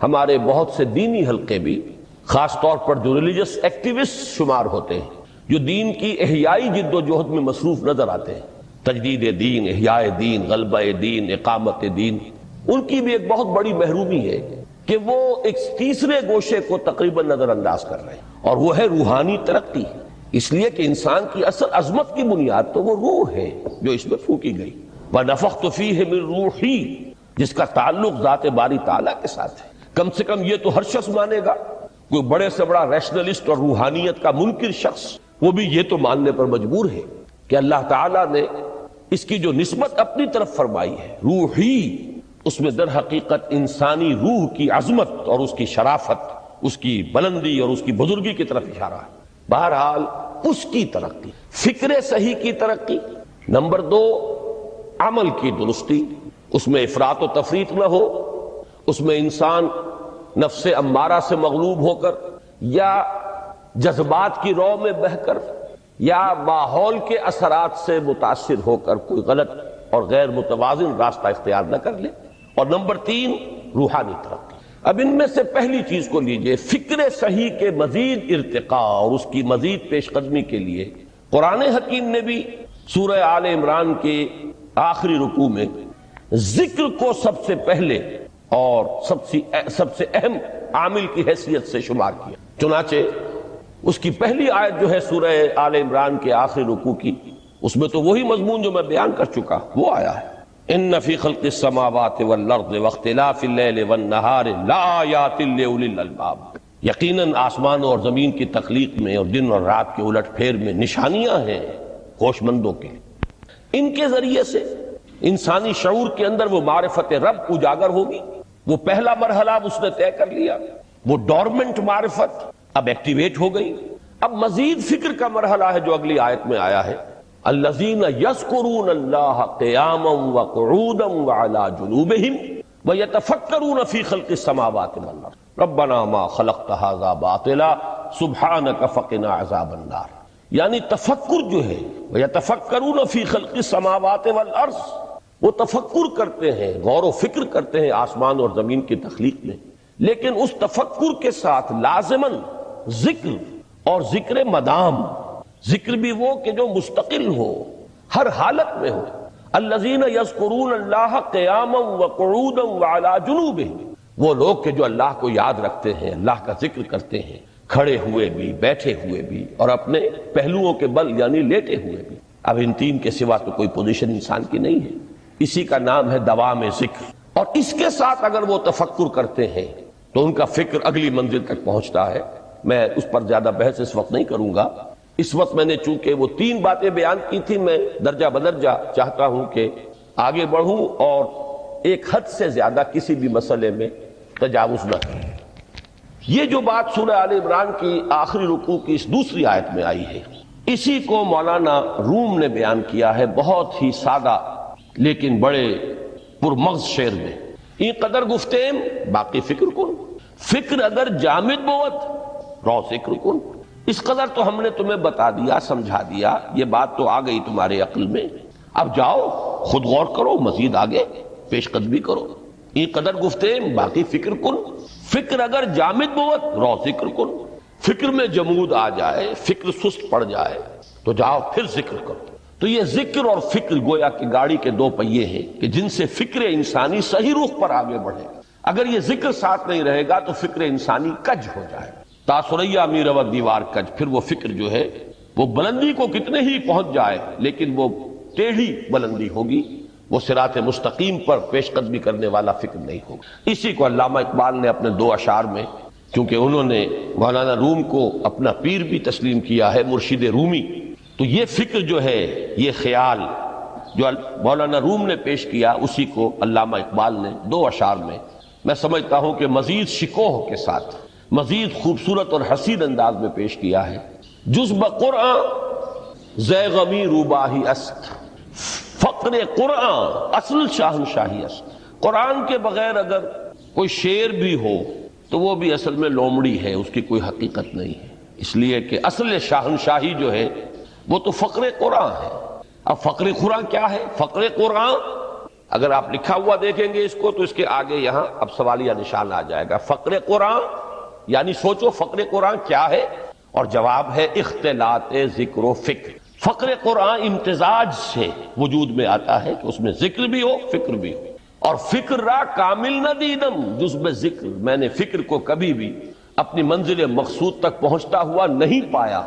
ہمارے بہت سے دینی حلقے بھی، خاص طور پر جو ریلیجس ایکٹیوسٹ شمار ہوتے ہیں، جو دین کی احیائی جد و جہد میں مصروف نظر آتے ہیں، تجدید دین، احیاء دین، غلبہ دین، اقامت دین، ان کی بھی ایک بہت بڑی محرومی ہے کہ وہ ایک تیسرے گوشے کو تقریباً نظر انداز کر رہے ہیں، اور وہ ہے روحانی ترقی۔ اس لیے کہ انسان کی اصل عظمت کی بنیاد تو وہ روح ہے جو اس میں پھونکی گئی، وَنَفَخْتُ فِيهِ مِن رُوحِي، جس کا تعلق ذات باری تعالیٰ کے ساتھ ہے۔ کم سے کم یہ تو ہر شخص مانے گا، کوئی بڑے سے بڑا ریشنلسٹ اور روحانیت کا منکر شخص وہ بھی یہ تو ماننے پر مجبور ہے کہ اللہ تعالیٰ نے اس کی جو نسبت اپنی طرف فرمائی ہے روحی، اس میں در حقیقت انسانی روح کی عظمت اور اس کی شرافت، اس کی بلندی اور اس کی بزرگی کی طرف اشارہ ہے۔ بہرحال اس کی ترقی، فکر صحیح کی ترقی۔ نمبر 2، عمل کی درستی، اس میں افراط و تفریط نہ ہو، اس میں انسان نفس امارہ سے مغلوب ہو کر یا جذبات کی رو میں بہہ کر یا ماحول کے اثرات سے متاثر ہو کر کوئی غلط اور غیر متوازن راستہ اختیار نہ کر لے۔ اور نمبر 3، روحانی ترقی۔ اب ان میں سے پہلی چیز کو لیجئے، فکر صحیح کے مزید ارتقاء اور اس کی مزید پیش قدمی کے لیے قرآن حکیم نے بھی سورہ آل عمران کے آخری رکوع میں ذکر کو سب سے پہلے اور سب سے اہم عامل کی حیثیت سے شمار کیا۔ چنانچہ اس کی پہلی آیت جو ہے سورہ آل عمران کے آخری رکوع کی، اس میں تو وہی مضمون جو میں بیان کر چکا وہ آیا ہے، ان فی خلق السماوات والارض واختلاف اللیل والنہار لآیات لأولی الالباب، یقیناً آسمان اور زمین کی تخلیق میں اور دن اور رات کے الٹ پھیر میں نشانیاں ہیں ہوش مندوں کے لیے۔ ان کے ذریعے سے انسانی شعور کے اندر وہ معرفت رب اجاگر ہوگی۔ وہ پہلا مرحلہ اس نے طے کر لیا، وہ ڈورمنٹ معرفت اب ایکٹیویٹ ہو گئی۔ اب مزید فکر کا مرحلہ ہے جو اگلی آیت میں آیا ہے، الذین یذکرون اللہ قیاما وقعودا وعلی جنوبہم ویتفکرون فی خلق السماوات والارض ربنا ما خلقت ھذا باطلا سبحانک فقنا عذاب النار۔ یعنی تفکر جو ہے، ویتفکرون فی خلق السماوات والارض، وہ تفکر کرتے ہیں، غور و فکر کرتے ہیں آسمان اور زمین کی تخلیق میں، لیکن اس تفکر کے ساتھ لازماً ذکر اور ذکر مدام، ذکر بھی وہ کہ جو مستقل ہو، ہر حالت میں ہو۔ الذین یذکرون اللہ قیاما وقعودا وعلی جنوبہم، وہ لوگ کہ جو اللہ کو یاد رکھتے ہیں، اللہ کا ذکر کرتے ہیں، کھڑے ہوئے بھی، بیٹھے ہوئے بھی، اور اپنے پہلوؤں کے بل یعنی لیٹے ہوئے بھی۔ اب ان تین کے سوا تو کوئی پوزیشن انسان کی نہیں ہے، اسی کا نام ہے دوام ذکر۔ اور اس کے ساتھ اگر وہ تفکر کرتے ہیں تو ان کا فکر اگلی منزل تک پہنچتا ہے۔ میں اس پر زیادہ بحث اس وقت نہیں کروں گا، اس وقت میں نے چونکہ وہ 3 باتیں بیان کی تھی، میں درجہ بدرجہ چاہتا ہوں کہ آگے بڑھوں اور ایک حد سے زیادہ کسی بھی مسئلے میں تجاوز نہ کروں۔ یہ جو بات سورہ آل عمران کی آخری رکوع کی اس دوسری آیت میں آئی ہے، اسی کو مولانا روم نے بیان کیا ہے بہت ہی سادہ لیکن بڑے پرمغز شعر میں، این قدر گفتیم باقی فکر کن، فکر اگر جامد بود رو ذکر کن۔ اس قدر تو ہم نے تمہیں بتا دیا، سمجھا دیا، یہ بات تو آ گئی تمہارے عقل میں، اب جاؤ خود غور کرو، مزید آگے پیش قدمی کرو۔ این قدر گفتیم باقی فکر کن، فکر اگر جامد بود رو ذکر کن۔ فکر میں جمود آ جائے، فکر سست پڑ جائے تو جاؤ پھر ذکر کرو۔ تو یہ ذکر اور فکر گویا کہ گاڑی کے 2 پہیے ہیں کہ جن سے فکر انسانی صحیح رخ پر آگے بڑھے گا۔ اگر یہ ذکر ساتھ نہیں رہے گا تو فکر انسانی کج ہو جائے گا، تا سریا می رود دیوار کج، پھر وہ فکر جو ہے وہ بلندی کو کتنے ہی پہنچ جائے لیکن وہ ٹیڑھی بلندی ہوگی، وہ صراط مستقیم پر پیش قدمی کرنے والا فکر نہیں ہوگا۔ اسی کو علامہ اقبال نے اپنے 2 اشعار میں کیونکہ انہوں نے مولانا روم کو اپنا پیر بھی تسلیم کیا ہے، مرشد رومی. تو یہ فکر جو ہے، یہ خیال جو مولانا روم نے پیش کیا، اسی کو علامہ اقبال نے 2 اشعار میں میں سمجھتا ہوں کہ مزید شکوہ کے ساتھ، مزید خوبصورت اور حسین انداز میں پیش کیا ہے. جز بقرآن زے غمی روباہی است، فقر قرآن اصل شاہنشاہی است. قرآن کے بغیر اگر کوئی شعر بھی ہو تو وہ بھی اصل میں لومڑی ہے، اس کی کوئی حقیقت نہیں ہے. اس لیے کہ اصل شاہنشاہی جو ہے وہ تو فقر قرآن ہے. اب فقر قرآن کیا ہے؟ فقر قرآن اگر آپ لکھا ہوا دیکھیں گے اس کو تو اس کے آگے یہاں اب سوالیہ نشان آ جائے گا. فقر قرآن یعنی سوچو فقر قرآن کیا ہے، اور جواب ہے اختلاط ذکر و فکر. فقر قرآن امتزاج سے وجود میں آتا ہے کہ اس میں ذکر بھی ہو فکر بھی ہو. اور فکر را کامل نہ دیدم جز بے ذکر، میں نے فکر کو کبھی بھی اپنی منزل مقصود تک پہنچتا ہوا نہیں پایا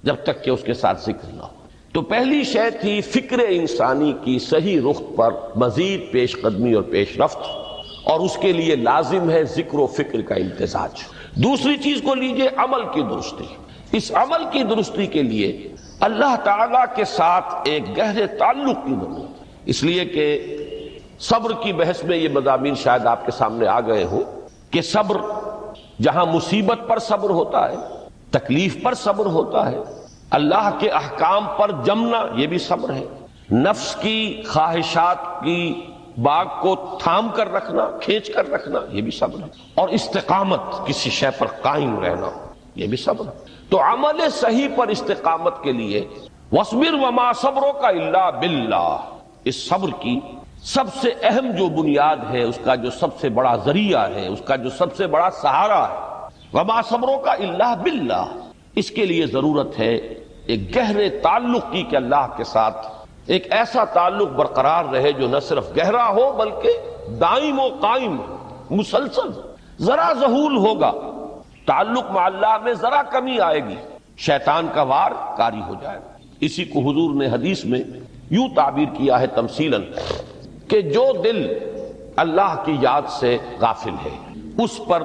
جب تک کہ اس کے ساتھ ذکر نہ ہو. تو پہلی شے تھی فکر انسانی کی صحیح رخ پر مزید پیش قدمی اور پیش رفت، اور اس کے لیے لازم ہے ذکر و فکر کا امتزاج. دوسری چیز کو لیجئے عمل کی درستی. اس عمل کی درستی کے لیے اللہ تعالی کے ساتھ ایک گہرے تعلق کی ضرورت ہے. اس لیے کہ صبر کی بحث میں یہ مضامین شاید آپ کے سامنے آ گئے ہوں کہ صبر جہاں مصیبت پر صبر ہوتا ہے، تکلیف پر صبر ہوتا ہے، اللہ کے احکام پر جمنا یہ بھی صبر ہے، نفس کی خواہشات کی باغ کو تھام کر رکھنا، کھینچ کر رکھنا یہ بھی صبر ہے، اور استقامت کسی شے پر قائم رہنا یہ بھی صبر ہے. تو عمل صحیح پر استقامت کے لیے وَاصْبِرْ وَمَا صَبْرُكَ إِلَّا بِاللَّهِ، اس صبر کی سب سے اہم جو بنیاد ہے، اس کا جو سب سے بڑا ذریعہ ہے، اس کا جو سب سے بڑا سہارا ہے، وَمَا صَبْرُكَ إِلَّا بِاللَّهِ، اس کے لیے ضرورت ہے ایک گہرے تعلق کی کہ اللہ کے ساتھ ایک ایسا تعلق برقرار رہے جو نہ صرف گہرا ہو بلکہ دائم و قائم مسلسل. ذرا ذہول ہوگا تعلق مع اللہ میں، ذرا کمی آئے گی شیطان کا وار کاری ہو جائے گا. اسی کو حضور نے حدیث میں یوں تعبیر کیا ہے تمثیلاً کہ جو دل اللہ کی یاد سے غافل ہے اس پر،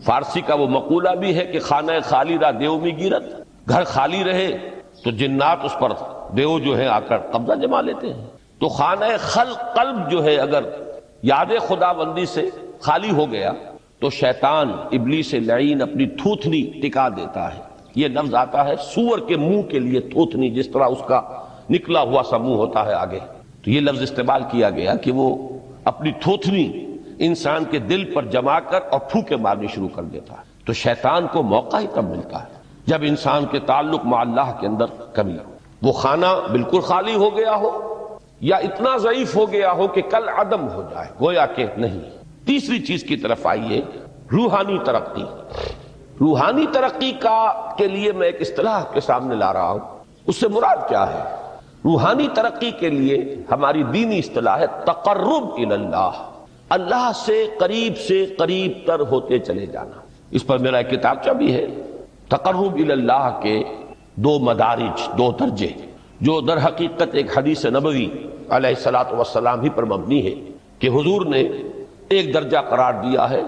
فارسی کا وہ مقولہ بھی ہے کہ خانہ خالی را دیو می گیرت، گھر خالی رہے تو جنات اس پر دیو جو ہے آ کر قبضہ جما لیتے ہیں. تو خانہ قلب جو ہے اگر یاد خدا بندی سے خالی ہو گیا تو شیطان ابلیس لعین اپنی تھوتنی ٹکا دیتا ہے. یہ لفظ آتا ہے سور کے منہ کے لیے تھوتنی، جس طرح اس کا نکلا ہوا سا منہ ہوتا ہے آگے، تو یہ لفظ استعمال کیا گیا کہ وہ اپنی تھوتنی انسان کے دل پر جما کر اور پھوکے مارنی شروع کر دیتا ہے. تو شیطان کو موقع ہی تب ملتا ہے جب انسان کے تعلق مع اللہ کے اندر کمی ہو، وہ خانہ بالکل خالی ہو گیا ہو یا اتنا ضعیف ہو گیا ہو کہ کل عدم ہو جائے، گویا کہ نہیں. تیسری چیز کی طرف آئیے، روحانی ترقی. روحانی ترقی کے لیے میں ایک اصطلاح کے سامنے لا رہا ہوں. اس سے مراد کیا ہے؟ روحانی ترقی کے لیے ہماری دینی اصطلاح ہے تقرب الی اللہ، اللہ سے قریب تر ہوتے چلے جانا. اس پر میرا ایک کتابچہ بھی ہے، تقرب الی اللہ کے 2 مدارج، 2 درجے، جو در حقیقت ایک حدیث نبوی علیہ الصلوۃ والسلام ہی پر مبنی ہے کہ حضور نے ایک درجہ قرار دیا ہے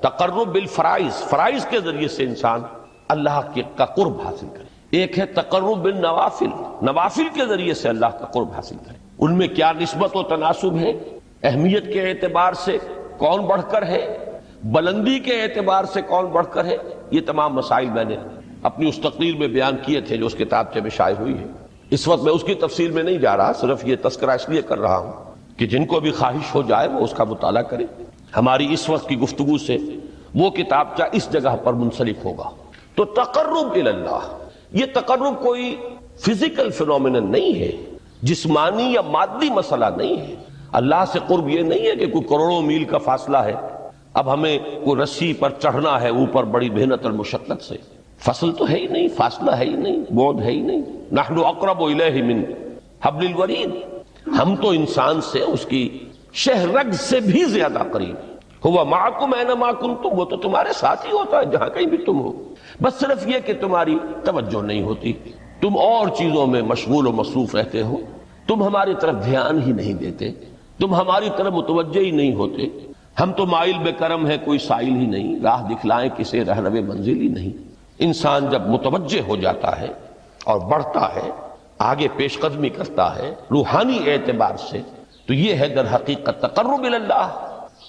تقرب بالفرائض، فرائض کے ذریعے سے انسان اللہ کا قرب حاصل کرے. ایک ہے تقرب بالنوافل، نوافل کے ذریعے سے اللہ کا قرب حاصل کرے. ان میں کیا نسبت و تناسب ہے، اہمیت کے اعتبار سے کون بڑھ کر ہے، بلندی کے اعتبار سے کون بڑھ کر ہے، یہ تمام مسائل میں نے اپنی اس تقریر میں بیان کیے تھے جو اس کتابچے میں شائع ہوئی ہے. اس وقت میں اس کی تفصیل میں نہیں جا رہا، صرف یہ تذکرہ اس لیے کر رہا ہوں کہ جن کو بھی خواہش ہو جائے وہ اس کا مطالعہ کرے. ہماری اس وقت کی گفتگو سے وہ کتابچہ اس جگہ پر منسلک ہوگا. تو تقرب الی اللہ، یہ تقرب کوئی فزیکل فینومینن نہیں ہے، جسمانی یا مادی مسئلہ نہیں ہے. اللہ سے قرب یہ نہیں ہے کہ کوئی کروڑوں میل کا فاصلہ ہے، اب ہمیں کوئی رسی پر چڑھنا ہے اوپر بڑی محنت اور مشقت سے. فصل تو ہے ہی نہیں، فاصلہ ہے ہی نہیں، بعد ہے ہی نہیں. نحن اقرب الیہ من حبل الورید، ہم تو انسان سے اس کی شہرگ سے بھی زیادہ قریب. ہوا معکم اینما کنتم، وہ تو تمہارے ساتھ ہی ہوتا ہے جہاں کہیں بھی تم ہو، بس صرف یہ کہ تمہاری توجہ نہیں ہوتی، تم اور چیزوں میں مشغول و مصروف رہتے ہو، تم ہماری طرف دھیان ہی نہیں دیتے، تم ہماری طرف متوجہ ہی نہیں ہوتے. ہم تو مائل بے کرم ہے کوئی سائل ہی نہیں، راہ دکھلائیں کسے رہنو منزل ہی نہیں۔ انسان جب متوجہ ہو جاتا ہے اور بڑھتا ہے، آگے پیش قدمی کرتا ہے روحانی اعتبار سے، تو یہ ہے در حقیقت تقرب اللہ،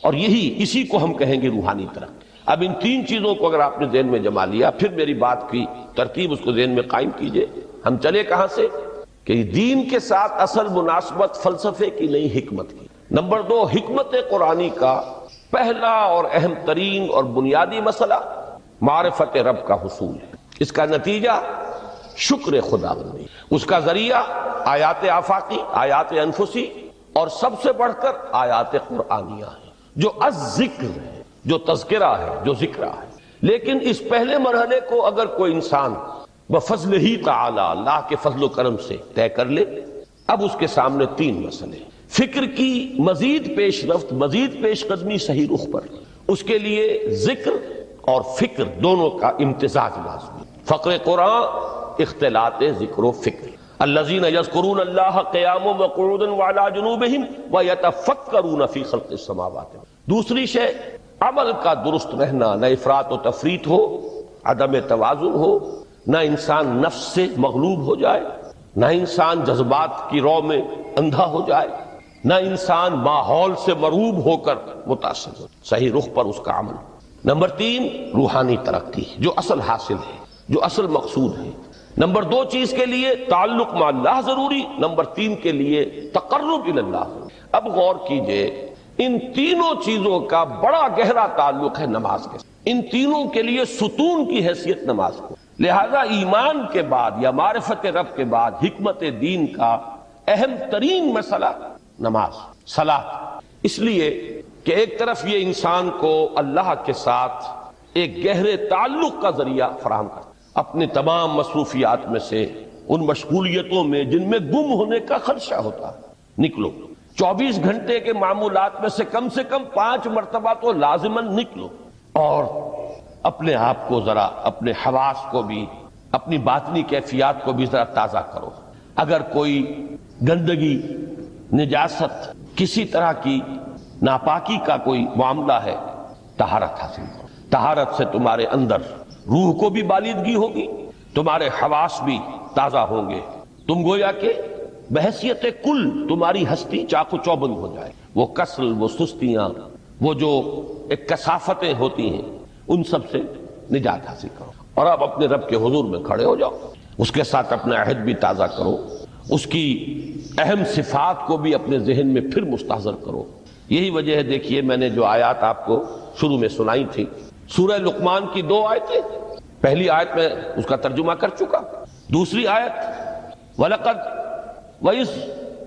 اور اسی کو ہم کہیں گے روحانی ترقی۔ اب ان تین چیزوں کو اگر آپ نے ذہن میں جما لیا، پھر میری بات کی ترتیب اس کو ذہن میں قائم کیجئے۔ ہم چلے کہاں سے؟ کہ دین کے ساتھ اصل مناسبت فلسفے کی نہیں، حکمت کی۔ نمبر 2، حکمت قرآنی کا پہلا اور اہم ترین اور بنیادی مسئلہ معرفت رب کا حصول ہے۔ اس کا نتیجہ شکر خداوندی، اس کا ذریعہ آیات آفاقی، آیات انفسی، اور سب سے بڑھ کر آیات قرآنیہ ہے، جو الذکر ہے، جو تذکرہ ہے، جو ذکرہ ہے۔ لیکن اس پہلے مرحلے کو اگر کوئی انسان بفضل ہی تعالی، اللہ کے فضل و کرم سے طے کر لے، اب اس کے سامنے تین مسئلے، فکر کی مزید پیش رفت، مزید پیش قدمی صحیح رخ پر، اس کے لیے ذکر اور فکر دونوں کا امتزاج لازمی۔ فقر قرآن اختلاط ذکر و فکر۔ الذین یذکرون اللہ قیاما وقعودا وعلی جنوبہم ویتفکرون فی خلق السماوات۔ دوسری شے عمل کا درست رہنا، نہ افراط و تفریط ہو، عدم توازن ہو، نہ انسان نفس سے مغلوب ہو جائے، نہ انسان جذبات کی رو میں اندھا ہو جائے، نہ انسان ماحول سے مرعوب ہو کر متاثر ہو، صحیح رخ پر اس کا عمل۔ نمبر 3، روحانی ترقی، جو اصل حاصل ہے، جو اصل مقصود ہے۔ نمبر 2 چیز کے لیے تعلق مع اللہ ضروری، نمبر 3 کے لیے تقرب الی اللہ۔ اب غور کیجئے، ان تینوں چیزوں کا بڑا گہرا تعلق ہے نماز کے ساتھ، ان تینوں کے لیے ستون کی حیثیت نماز کو۔ لہذا ایمان کے بعد یا معرفت رب کے بعد حکمت دین کا اہم ترین مسئلہ نماز، صلاۃ، اس لیے کہ ایک طرف یہ انسان کو اللہ کے ساتھ ایک گہرے تعلق کا ذریعہ فراہم کرتا، اپنے تمام مصروفیات میں سے، ان مشغولیتوں میں جن میں گم ہونے کا خدشہ ہوتا ہے، نکلو۔ 24 گھنٹے کے معمولات میں سے کم 5 مرتبہ تو لازماً نکلو، اور اپنے آپ کو ذرا، اپنے حواس کو بھی، اپنی باطنی کیفیات کو بھی ذرا تازہ کرو۔ اگر کوئی گندگی، نجاست، کسی طرح کی ناپاکی کا کوئی معاملہ ہے، طہارت حاصل کرو۔ طہارت سے تمہارے اندر روح کو بھی بالیدگی ہوگی، تمہارے حواس بھی تازہ ہوں گے، تم گویا کہ بحیثیت کل تمہاری ہستی چاق و چوبند ہو جائے۔ وہ کسل، وہ سستیاں، وہ جو ایک کثافتیں ہوتی ہیں، ان سب سے نجات حاصل کرو، اور اب اپنے رب کے حضور میں کھڑے ہو جاؤ، اس کے ساتھ اپنا عہد بھی تازہ کرو، اس کی اہم صفات کو بھی اپنے ذہن میں پھر مستحضر کرو۔ یہی وجہ ہے، دیکھیے میں نے جو آیات آپ کو شروع میں سنائی تھی، سورہ لقمان کی 2 آیتیں، پہلی آیت میں اس کا ترجمہ کر چکا، دوسری آیت وَلَقَدْ وَإِذْ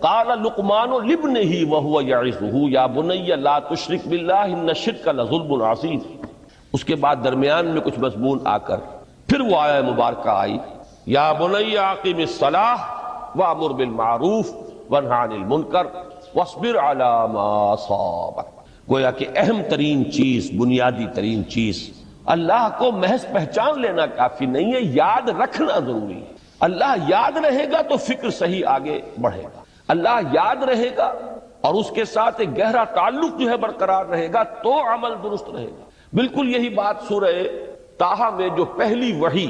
قَالَ لُقْمَانُ لِابْنِهِ وَهُوَ يَعِظُهُ يَا بُنَيَّ لَا تُشْرِكْ بِاللَّهِ إِنَّ الشِّرْكَ لَظُلْمٌ عَظِيمٌ۔ اس کے بعد درمیان میں کچھ مضمون آ کر پھر وہ آیہ مبارکہ آئی، یا بنی اقم الصلاۃ وامر بالمعروف وانہ عن المنکر واصبر علی ما اصابک۔ گویا کہ اہم ترین چیز، بنیادی ترین چیز، اللہ کو محض پہچان لینا کافی نہیں ہے، یاد رکھنا ضروری ہے۔ اللہ یاد رہے گا تو فکر صحیح آگے بڑھے گا، اللہ یاد رہے گا اور اس کے ساتھ ایک گہرا تعلق جو ہے برقرار رہے گا تو عمل درست رہے گا۔ بالکل یہی بات سورہ طٰہٰ میں جو پہلی وحی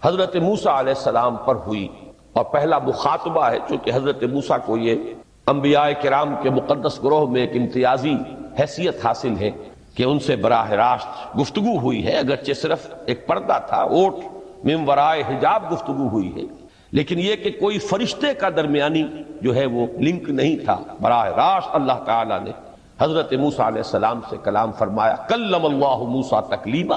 حضرت موسیٰ علیہ السلام پر ہوئی، اور پہلا مخاطبہ ہے، چونکہ حضرت موسیٰ کو یہ انبیاء کرام کے مقدس گروہ میں ایک امتیازی حیثیت حاصل ہے کہ ان سے براہ راست گفتگو ہوئی ہے، اگرچہ صرف ایک پردہ تھا، اوٹ من ورائے حجاب گفتگو ہوئی ہے، لیکن یہ کہ کوئی فرشتے کا درمیانی جو ہے وہ لنک نہیں تھا، براہ راست اللہ تعالیٰ نے حضرت موسیٰ علیہ السلام سے کلام فرمایا۔ کلم اللہ موسیٰ تکلیما،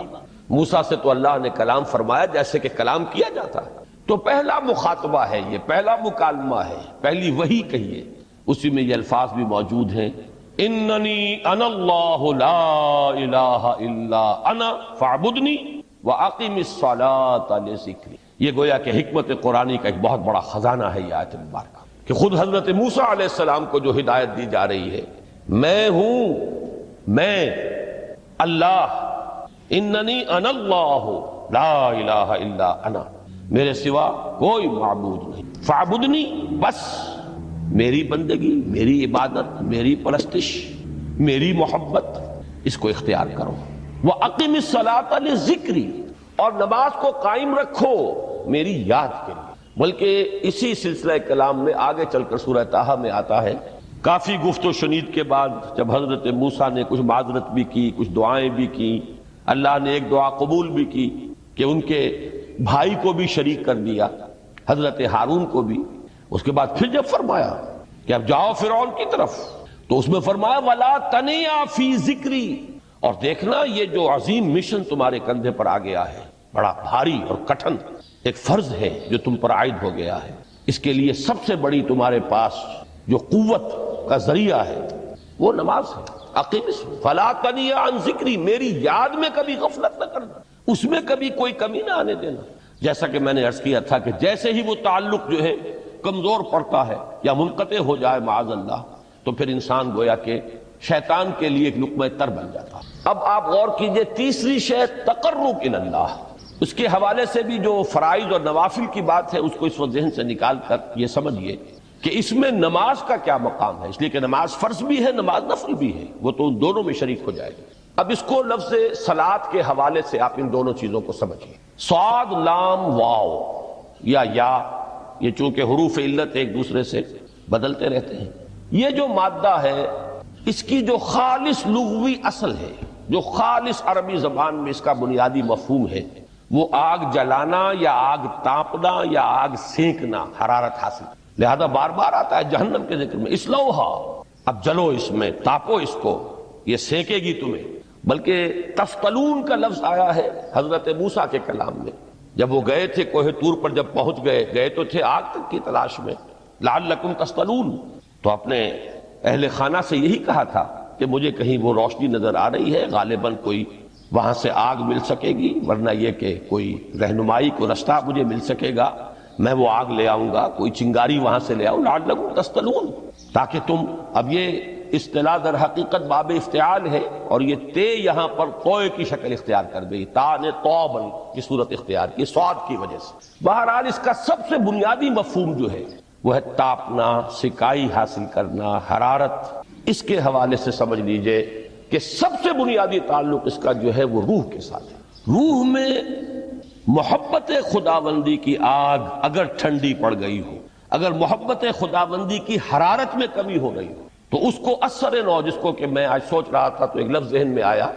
موسیٰ سے تو اللہ نے کلام فرمایا جیسے کہ کلام کیا جاتا ہے۔ تو پہلا مخاطبہ ہے، یہ پہلا مکالمہ ہے، پہلی وحی کہیے، اسی میں یہ الفاظ بھی موجود ہیں، اننی انا اللہ لا الہ الا انا فاعبدنی واقم الصلاۃ لذکری۔ یہ گویا کہ حکمت قرآنی کا ایک بہت بڑا خزانہ ہے یہ آیت مبارکہ، کہ خود حضرت موسیٰ علیہ السلام کو جو ہدایت دی جا رہی ہے، میں ہوں، میں اللہ، اننی انا اللہ لا الہ الا انا، میرے سوا کوئی معبود نہیں، فاعبدنی، بس میری بندگی، میری عبادت، میری پرستش، میری محبت، اس کو اختیار کرو۔ وَأَقِمِ الصَّلَاةَ لِذِكْرِي، اور نماز کو قائم رکھو میری یاد کے لیے۔ بلکہ اسی سلسلہ کلام میں آگے چل کر سورہ طٰہٰ میں آتا ہے، کافی گفت و شنید کے بعد جب حضرت موسیٰ نے کچھ معذرت بھی کی، کچھ دعائیں بھی کی، اللہ نے ایک دعا قبول بھی کی کہ ان کے بھائی کو بھی شریک کر دیا، حضرت ہارون کو بھی۔ اس کے بعد پھر جب فرمایا کہ اب جاؤ فرعون کی طرف، تو اس میں فرمایا وَلَا تَنِيَا فِي ذِكْرِي، اور دیکھنا یہ جو عظیم مشن تمہارے کندھے پر آ گیا ہے، بڑا بھاری اور کٹھن ایک فرض ہے جو تم پر عائد ہو گیا ہے، اس کے لیے سب سے بڑی تمہارے پاس جو قوت کا ذریعہ ہے وہ نماز ہے۔ اقیم فلا تنیا عن ذکری، میری یاد میں کبھی غفلت نہ کرنا، اس میں کبھی کوئی کمی نہ آنے دینا۔ جیسا کہ میں نے عرض کیا تھا کہ جیسے ہی وہ تعلق جو ہے کمزور پڑتا ہے یا منقطع ہو جائے معاذ اللہ، تو پھر انسان گویا کہ شیطان کے لیے ایک لقمہ تر بن جاتا۔ اب آپ غور کیجئے، تیسری شے تقرب الی اللہ، اس کے حوالے سے بھی جو فرائض اور نوافل کی بات ہے اس کو اس وقت ذہن سے نکال کر یہ سمجھیے کہ اس میں نماز کا کیا مقام ہے، اس لیے کہ نماز فرض بھی ہے، نماز نفل بھی ہے، وہ تو ان دونوں میں شریک ہو جائے گی۔ اب اس کو لفظ صلاۃ کے حوالے سے آپ ان دونوں چیزوں کو سمجھیے۔ صاد لام واو یا یہ چونکہ حروف علت ایک دوسرے سے بدلتے رہتے ہیں، یہ جو مادہ ہے اس کی جو خالص لغوی اصل ہے، جو خالص عربی زبان میں اس کا بنیادی مفہوم ہے، وہ آگ جلانا یا آگ تاپنا یا آگ سینکنا، حرارت حاصل۔ لہذا بار بار آتا ہے جہنم کے ذکر میں اسلوہا، اب جلو اس میں، تاپو اس کو، یہ سینکے گی تمہیں۔ بلکہ تفتلون کا لفظ آیا ہے حضرت موسیٰ کے کلام میں، جب وہ گئے تھے کوہ طور پر، جب پہنچ گئے تو تھے آگ تک کی تلاش میں، لعلکم تفتلون، تو اپنے اہل خانہ سے یہی کہا تھا کہ مجھے کہیں وہ روشنی نظر آ رہی ہے، غالباً کوئی وہاں سے آگ مل سکے گی، ورنہ یہ کہ کوئی رہنمائی کو رستہ مجھے مل سکے گا، میں وہ آگ لے آؤں گا، کوئی چنگاری وہاں سے لے آؤں، لعلکم تفتلون، تاکہ تم، اب یہ اصطلاح در حقیقت باب افتعال ہے، اور یہ تے یہاں پر توئے کی شکل اختیار کر گئی، تا نے توبن کی صورت اختیار کی صاد کی وجہ سے۔ بہرحال اس کا سب سے بنیادی مفہوم جو ہے وہ ہے تاپنا، سکائی حاصل کرنا، حرارت۔ اس کے حوالے سے سمجھ لیجئے کہ سب سے بنیادی تعلق اس کا جو ہے وہ روح کے ساتھ ہے۔ روح میں محبت خداوندی کی آگ اگر ٹھنڈی پڑ گئی ہو، اگر محبت خداوندی کی حرارت میں کمی ہو گئی ہو، تو اس کو اثر نو، جس کو کہ میں آج سوچ رہا تھا تو ایک لفظ ذہن میں آیا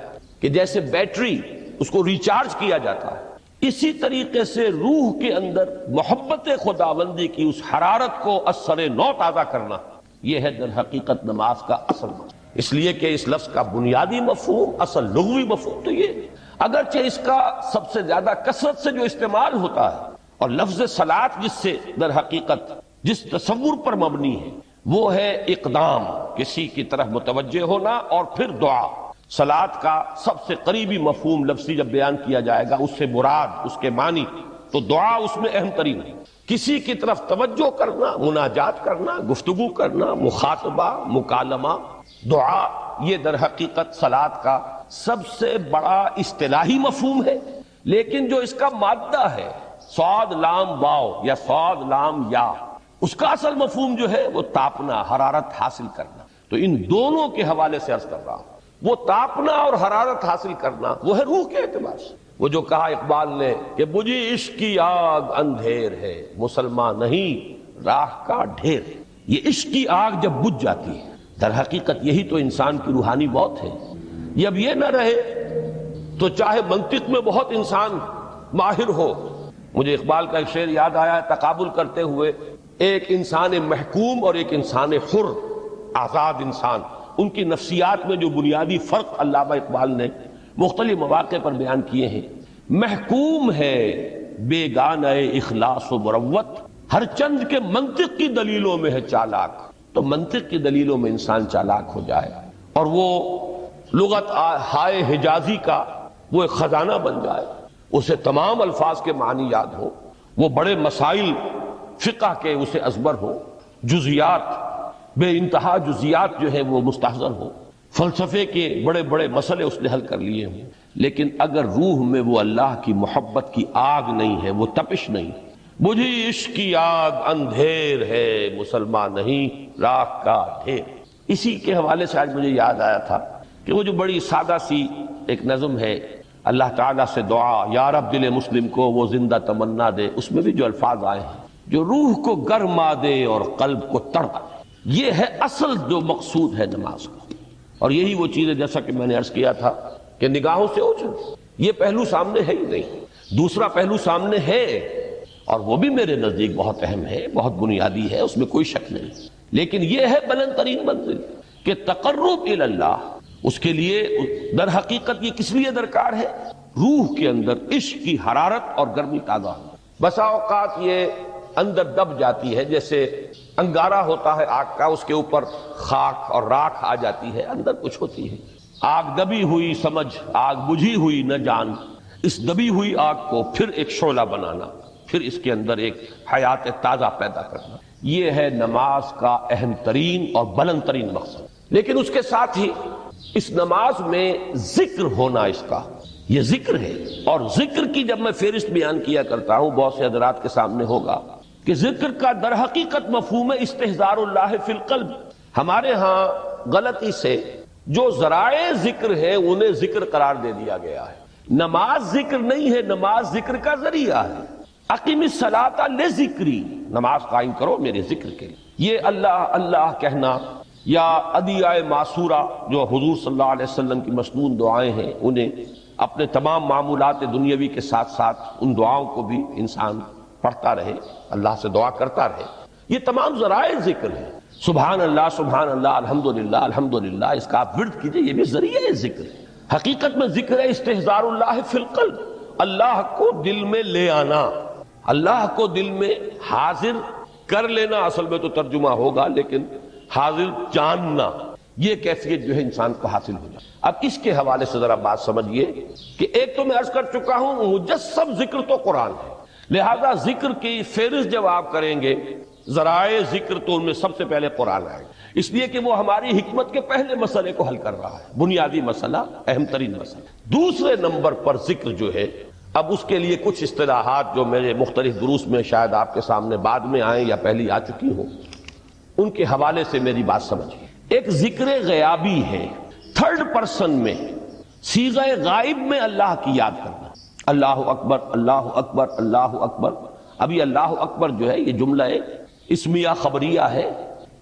کہ جیسے بیٹری اس کو ریچارج کیا جاتا ہے، اسی طریقے سے روح کے اندر محبت خداوندی کی اس حرارت کو اثر نو تازہ کرنا، یہ ہے در حقیقت نماز کا اصل مقصد۔ اس لیے کہ اس لفظ کا بنیادی مفہوم، اصل لغوی مفہوم تو یہ ہے، اگرچہ اس کا سب سے زیادہ کثرت سے جو استعمال ہوتا ہے، اور لفظ صلاۃ جس سے در حقیقت جس تصور پر مبنی ہے وہ ہے اقدام، کسی کی طرف متوجہ ہونا اور پھر دعا۔ صلاۃ کا سب سے قریبی مفہوم لفظی جب بیان کیا جائے گا، اس سے مراد، اس کے معنی، تو دعا اس میں اہم ترین ہے۔ کسی کی طرف توجہ کرنا، مناجات کرنا، گفتگو کرنا، مخاطبہ، مکالمہ، دعا، یہ در حقیقت صلاۃ کا سب سے بڑا اصطلاحی مفہوم ہے۔ لیکن جو اس کا مادہ ہے صاد لام واو یا صاد لام یا، اس کا اصل مفہوم جو ہے وہ تاپنا، حرارت حاصل کرنا۔ تو ان دونوں کے حوالے سے عرض کر رہا ہوں، وہ تاپنا اور حرارت حاصل کرنا وہ ہے روح کے اعتبار سے۔ وہ جو کہا اقبال نے کہ بجھی عشق کی آگ اندھیر ہے، مسلمان نہیں راہ کا ڈھیر ہے۔ یہ عشق کی آگ جب بجھ جاتی ہے، در حقیقت یہی تو انسان کی روحانی موت ہے۔ یہ اب یہ نہ رہے تو چاہے منطق میں بہت انسان ماہر ہو، مجھے اقبال کا ایک شعر یاد آیا ہے تقابل کرتے ہوئے، ایک انسان محکوم اور ایک انسان حر، آزاد انسان، ان کی نفسیات میں جو بنیادی فرق علامہ اقبال نے مختلف مواقع پر بیان کیے ہیں۔ محکوم ہے بیگانہ اخلاص و مروت، ہر چند کے منطق کی دلیلوں میں ہے چالاک۔ تو منطق کی دلیلوں میں انسان چالاک ہو جائے اور وہ لغت ہائے حجازی کا وہ ایک خزانہ بن جائے، اسے تمام الفاظ کے معنی یاد ہو، وہ بڑے مسائل فقہ کے اسے ازبر ہو، جزیات، بے انتہا جزیات جو ہے وہ مستحضر ہو، فلسفے کے بڑے بڑے مسئلے اس نے حل کر لیے ہوں، لیکن اگر روح میں وہ اللہ کی محبت کی آگ نہیں ہے، وہ تپش نہیں، بجھی عشق کی آگ اندھیر ہے، مسلمان نہیں راہ کا ڈھیر۔ اسی کے حوالے سے آج مجھے یاد آیا تھا کہ وہ جو بڑی سادہ سی ایک نظم ہے، اللہ تعالیٰ سے دعا یا رب دل مسلم کو وہ زندہ تمنا دے، اس میں بھی جو الفاظ آئے ہیں جو روح کو گرما دے اور قلب کو تڑپا دے، یہ ہے اصل جو مقصود ہے نماز کا۔ اور یہی وہ چیز ہے جیسا کہ میں نے عرض کیا تھا کہ نگاہوں سے اوجھل، یہ پہلو سامنے ہے ہی نہیں، دوسرا پہلو سامنے ہے اور وہ بھی میرے نزدیک بہت اہم ہے، بہت بنیادی ہے، اس میں کوئی شک نہیں، لیکن یہ ہے بلند ترین منزل کہ تقرب الی اللہ۔ اس کے لیے در حقیقت یہ کس لیے درکار ہے؟ روح کے اندر عشق کی حرارت اور گرمی تازہ ہو۔ بسا اوقات یہ اندر دب جاتی ہے، جیسے انگارہ ہوتا ہے آگ کا، اس کے اوپر خاک اور راکھ آ جاتی ہے، اندر کچھ ہوتی ہے۔ آگ دبی ہوئی سمجھ، آگ بجھی ہوئی نہ جان، اس دبی ہوئی آگ کو پھر ایک شعلہ بنانا، پھر اس کے اندر ایک حیات تازہ پیدا کرنا، یہ ہے نماز کا اہم ترین اور بلند ترین مقصد۔ لیکن اس کے ساتھ ہی اس نماز میں ذکر ہونا، اس کا یہ ذکر ہے، اور ذکر کی جب میں فہرست بیان کیا کرتا ہوں بہت سے حضرات کے سامنے ہوگا کہ ذکر کا در حقیقت مفہوم ہے استحضار اللہ فی القلب۔ ہمارے ہاں غلطی سے جو ذرائع ذکر ہے انہیں ذکر قرار دے دیا گیا ہے۔ نماز ذکر نہیں ہے، نماز ذکر کا ذریعہ ہے۔ اقیم الصلاۃ لذکری، نماز قائم کرو میرے ذکر کے لیے۔ یہ اللہ اللہ کہنا یا ادعیائے معصورہ جو حضور صلی اللہ علیہ وسلم کی مسنون دعائیں ہیں، انہیں اپنے تمام معمولات دنیاوی کے ساتھ ساتھ ان دعاؤں کو بھی انسان پڑھتا رہے، اللہ سے دعا کرتا رہے، یہ تمام ذرائع ذکر ہیں۔ سبحان اللہ الحمدللہ الحمدللہ، اس کا آپ ورد کیجئے، یہ بھی ذریعہ ذکر ہے۔ حقیقت میں ذکر ہے استحضار اللہ فی القلب، اللہ کو دل میں لے آنا، اللہ کو دل میں حاضر کر لینا، اصل میں تو ترجمہ ہوگا لیکن حاضر جاننا، یہ کیفیت جو ہے انسان کو حاصل ہو جائے۔ اب اس کے حوالے سے ذرا بات سمجھیے کہ ایک تو میں عرض کر چکا ہوں مجسم ذکر تو قرآن ہے، لہذا ذکر کی فہرست جب آپ کریں گے ذرائع ذکر تو ان میں سب سے پہلے قرآن آئے گا، اس لیے کہ وہ ہماری حکمت کے پہلے مسئلے کو حل کر رہا ہے، بنیادی مسئلہ، اہم ترین مسئلہ۔ دوسرے نمبر پر ذکر جو ہے، اب اس کے لیے کچھ اصطلاحات جو میرے مختلف دروس میں شاید آپ کے سامنے بعد میں آئیں یا پہلی آ چکی ہوں، ان کے حوالے سے میری بات سمجھیے۔ ایک ذکر غیابی ہے، تھرڈ پرسن میں، صیغہ غائب میں اللہ کی یاد کرنا، اللہ اکبر اللہ اکبر اللہ اکبر۔ ابھی اللہ اکبر جو ہے یہ جملہ اسمیہ خبریہ ہے،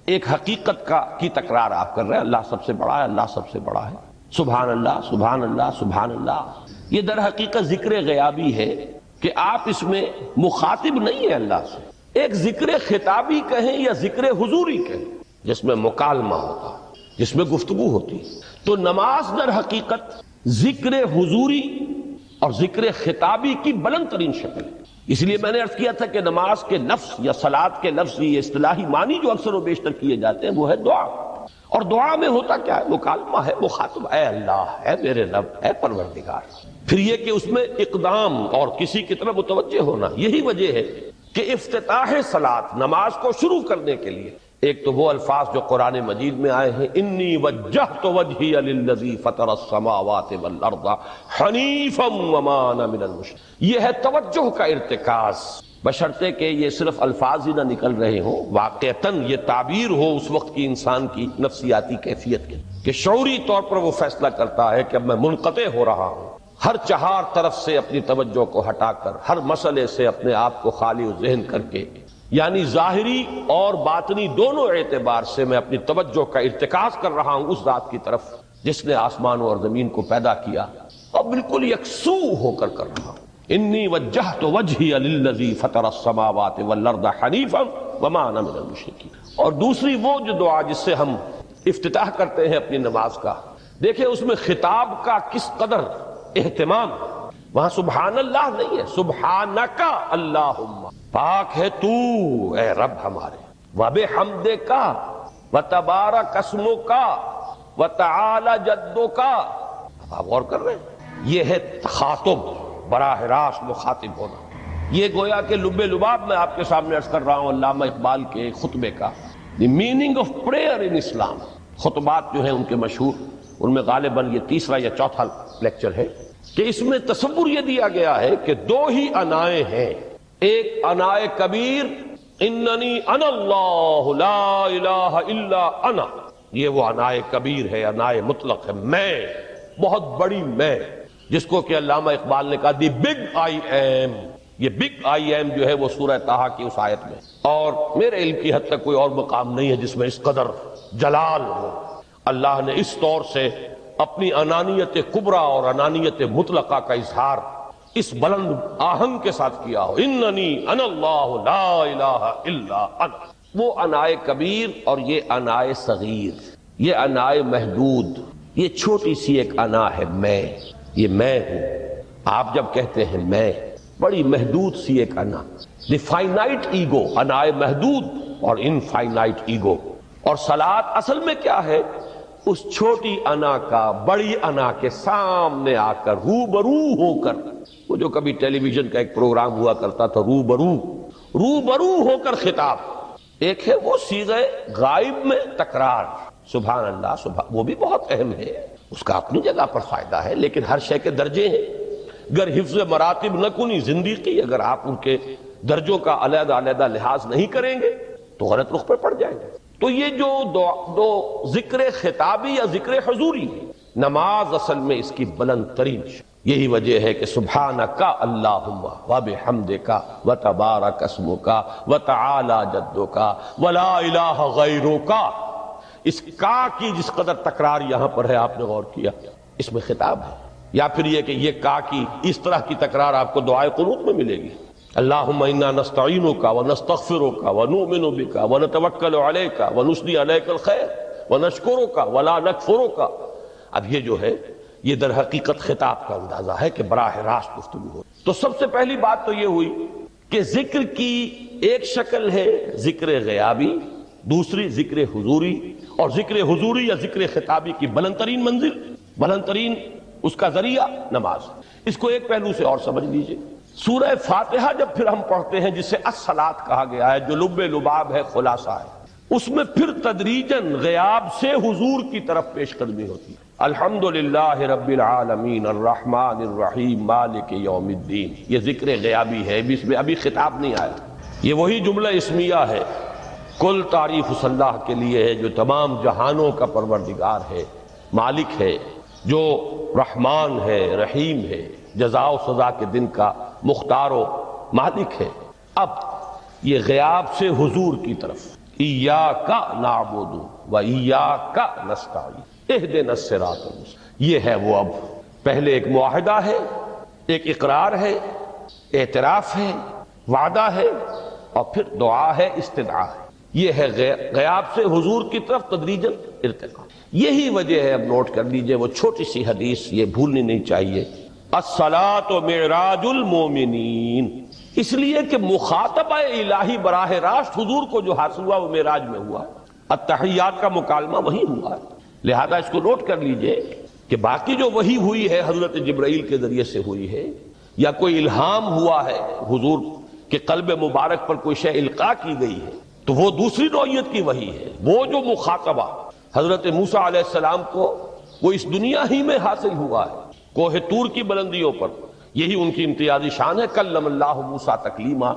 ایک حقیقت کی تکرار آپ کر رہے ہیں، اللہ سب سے بڑا ہے، اللہ سب سے بڑا ہے، سبحان اللہ سبحان اللہ سبحان اللہ۔ یہ در حقیقت ذکر غیابی ہے کہ آپ اس میں مخاطب نہیں ہے اللہ سے، ایک ذکر خطابی کہیں یا ذکر حضوری کہیں جس میں مکالمہ ہوتا ہے، جس میں گفتگو ہوتی ہے۔ تو نماز در حقیقت ذکر حضوری اور ذکر خطابی کی بلند ترین شکل ہے۔ اس لیے میں نے عرض کیا تھا کہ نماز کے لفظ یا صلاۃ کے لفظ، یہ اصطلاحی معنی جو اکثر و بیشتر کیے جاتے ہیں، وہ ہے دعا، اور دعا میں ہوتا کیا ہے؟ مکالمہ ہے، مخاطب، اے اللہ، اے میرے رب، اے پروردگار۔ پھر یہ کہ اس میں اقدام اور کسی کی طرف متوجہ ہونا، یہی وجہ ہے کہ افتتاح صلاۃ، نماز کو شروع کرنے کے لیے ایک تو وہ الفاظ جو قرآن مجید میں آئے ہیں، انی وجہت وجہی للذی فطر السماوات والارض حنیفا وما انا من المشرکین، یہ ہے توجہ کا ارتکاز، بشرطے کہ یہ صرف الفاظ ہی نہ نکل رہے ہوں، واقعتاً یہ تعبیر ہو اس وقت کی انسان کی نفسیاتی کیفیت کے، کہ شعوری طور پر وہ فیصلہ کرتا ہے کہ اب میں منقطع ہو رہا ہوں، ہر چہار طرف سے اپنی توجہ کو ہٹا کر، ہر مسئلے سے اپنے آپ کو خالی و ذہن کر کے، یعنی ظاہری اور باطنی دونوں اعتبار سے میں اپنی توجہ کا ارتکاز کر رہا ہوں اس ذات کی طرف جس نے آسمانوں اور زمین کو پیدا کیا، اور بالکل یکسو ہو کر رہا ہوں۔ انی وجہت وجہی للذی فطر السماوات والارض حنیفا وما انا من المشرکین۔ اور دوسری وہ جو دعا جس سے ہم افتتاح کرتے ہیں اپنی نماز کا، دیکھیں اس میں خطاب کا کس قدر اہتمام، وہاں سبحان اللہ نہیں ہے، سبحانک اللہم، پاک ہے تو اے رب ہمارے، وبحمدک وتبارک اسمک وتعالی جدک۔ آپ غور کر رہے ہیں، یہ ہے تخاطب، براہ راست مخاطب ہونا۔ یہ گویا کہ لب لباب میں آپ کے سامنے عرض کر رہا ہوں علامہ اقبال کے خطبے کا، دی میننگ آف پریئر ان اسلام۔ خطبات جو ہیں ان کے مشہور، ان میں غالباً یہ تیسرا یا چوتھا لیکچر ہے کہ اس میں تصور یہ دیا گیا ہے کہ دو ہی انائیں ہیں، ایک انائے کبیر اننی انا اللہ لا الہ الا انا، یہ وہ انائے کبیر ہے، انائے مطلق ہے، میں، بہت بڑی میں، جس کو کہ علامہ اقبال نے کہا دی بگ آئی ایم۔ یہ بگ آئی ایم جو ہے وہ سورہ طٰہٰ کی اس آیت میں، اور میرے علم کی حد تک کوئی اور مقام نہیں ہے جس میں اس قدر جلال ہو۔ اللہ نے اس طور سے اپنی انانیت کبریٰ اور انانیت مطلقہ کا اظہار اس بلند آہنگ کے ساتھ کیا ہو، اننی انا اللہ لا الہ الا انا۔ وہ انائے کبیر اور یہ انائے صغیر، یہ انائے محدود، یہ چھوٹی سی ایک انا ہے، میں، یہ میں ہوں۔ آپ جب کہتے ہیں میں، بڑی محدود سی ایک انا، دی فائنائٹ ایگو، انائے محدود اور انفائنائٹ ایگو۔ اور صلاۃ اصل میں کیا ہے؟ اس چھوٹی انا کا بڑی انا کے سامنے آ کر، روبرو ہو کر، وہ جو کبھی ٹیلی ویژن کا ایک پروگرام ہوا کرتا تھا، روبرو ہو کر خطاب۔ ایک ہے وہ صیغہ غائب میں تکرار، سبحان اللہ، سبحان، وہ بھی بہت اہم ہے، اس کا اپنی جگہ پر فائدہ ہے، لیکن ہر شے کے درجے ہیں۔ اگر حفظ مراتب نہ کنی زندگی، اگر آپ ان کے درجوں کا علیحدہ علیحدہ لحاظ نہیں کریں گے تو غلط رخ پر پڑ جائیں گے۔ تو یہ جو دو ذکر خطابی یا ذکر حضوری ہے، نماز اصل میں اس کی بلند ترین، یہی وجہ ہے کہ سبحانک اللہم وبحمدک وتبارک اسمک وتعالی جدک ولا الہ غیرک۔ اس کا کی جس قدر تکرار یہاں پر ہے، آپ نے غور کیا، اس میں خطاب ہے۔ یا پھر یہ کہ یہ کا کی اس طرح کی تکرار آپ کو دعائے قنوت میں ملے گی، اللہم انا نستعینک ونستغفرک ونؤمن بک ونتوکل علیک ونثنی علیک الخیر ونشکرک ولا نکفرک۔ اب یہ جو ہے یہ در حقیقت خطاب کا اندازہ ہے کہ براہ راست گفتگو ہو۔ تو سب سے پہلی بات تو یہ ہوئی کہ ذکر کی ایک شکل ہے ذکر غیابی، دوسری ذکر حضوری، اور ذکر حضوری یا ذکر خطابی کی بلند ترین منزل، بلند ترین اس کا ذریعہ نماز۔ اس کو ایک پہلو سے اور سمجھ لیجئے، سورہ فاتحہ جب پھر ہم پڑھتے ہیں، جسے الصلاۃ کہا گیا ہے، جو لب لباب ہے، خلاصہ ہے، اس میں پھر تدریجاً غیاب سے حضور کی طرف پیش قدمی ہوتی ہے۔ الحمدللہ رب العالمین الرحمن الرحیم مالک یوم الدین، یہ ذکر غیابی ہے، اس میں ابھی خطاب نہیں آیا۔ یہ وہی جملہ اسمیہ ہے، کل تعریف اس اللہ کے لیے ہے جو تمام جہانوں کا پروردگار ہے، مالک ہے، جو رحمان ہے، رحیم ہے، جزا و سزا کے دن کا مختار و مالک ہے۔ اب یہ غیاب سے حضور کی طرف، ایاک نعبد و ایاک نستعین اہدنا الصراط المستقیم، یہ ہے وہ۔ اب پہلے ایک معاہدہ ہے، ایک اقرار ہے، اعتراف ہے، وعدہ ہے، اور پھر دعا ہے، استدعا ہے۔ یہ ہے غیاب سے حضور کی طرف تدریجاً ارتقاء۔ یہی وجہ ہے، اب نوٹ کر لیجئے، وہ چھوٹی سی حدیث یہ بھولنی نہیں چاہیے، الصلاۃ معراج المومنین، اس لیے کہ مخاطبہ الہی براہ راست حضور کو جو حاصل ہوا وہ معراج میں ہوا، التحیات کا مکالمہ وہی ہوا ہے۔ لہذا اس کو نوٹ کر لیجئے کہ باقی جو وحی ہوئی ہے حضرت جبرائیل کے ذریعے سے ہوئی ہے، یا کوئی الہام ہوا ہے حضور کے قلب مبارک پر کوئی شے القاء کی گئی ہے، تو وہ دوسری نوعیت کی وحی ہے۔ وہ جو مخاطبہ حضرت موسیٰ علیہ السلام کو وہ اس دنیا ہی میں حاصل ہوا ہے، کوہ طور کی بلندیوں پر، یہی ان کی امتیازی شان ہے، کلم اللہ موسیٰ تکلیما۔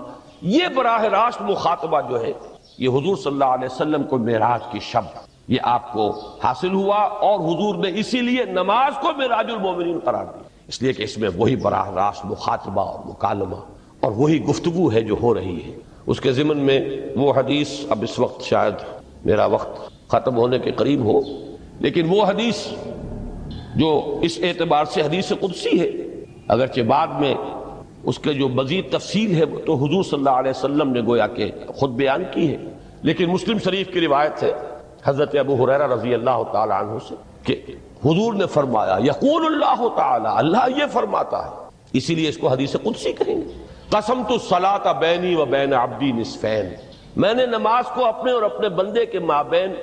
یہ براہ راست مخاطبہ جو ہے یہ حضور صلی اللہ علیہ وسلم کو معراج کی شب یہ آپ کو حاصل ہوا، اور حضور نے اسی لیے نماز کو معراج المومنین قرار دیا، اس لیے کہ اس میں وہی براہ راست مخاطبہ اور مکالمہ اور وہی گفتگو ہے جو ہو رہی ہے۔ اس کے ضمن میں وہ حدیث، اب اس وقت شاید میرا وقت ختم ہونے کے قریب ہو، لیکن وہ حدیث جو اس اعتبار سے حدیث قدسی ہے، اگرچہ بعد میں اس کے جو مزید تفصیل ہے وہ تو حضور صلی اللہ علیہ وسلم نے گویا کہ خود بیان کی ہے، لیکن مسلم شریف کی روایت ہے حضرت ابو ہریرہ رضی اللہ تعالی عنہ سے کہ حضور نے فرمایا، یقول اللہ تعالی، اللہ یہ فرماتا ہے، اسی لیے اس کو حدیث قدسی کہیں گے، قسمت الصلاۃ بینی و بین عبدی نصفین، میں نے نماز کو اپنے اور اپنے بندے کے مابین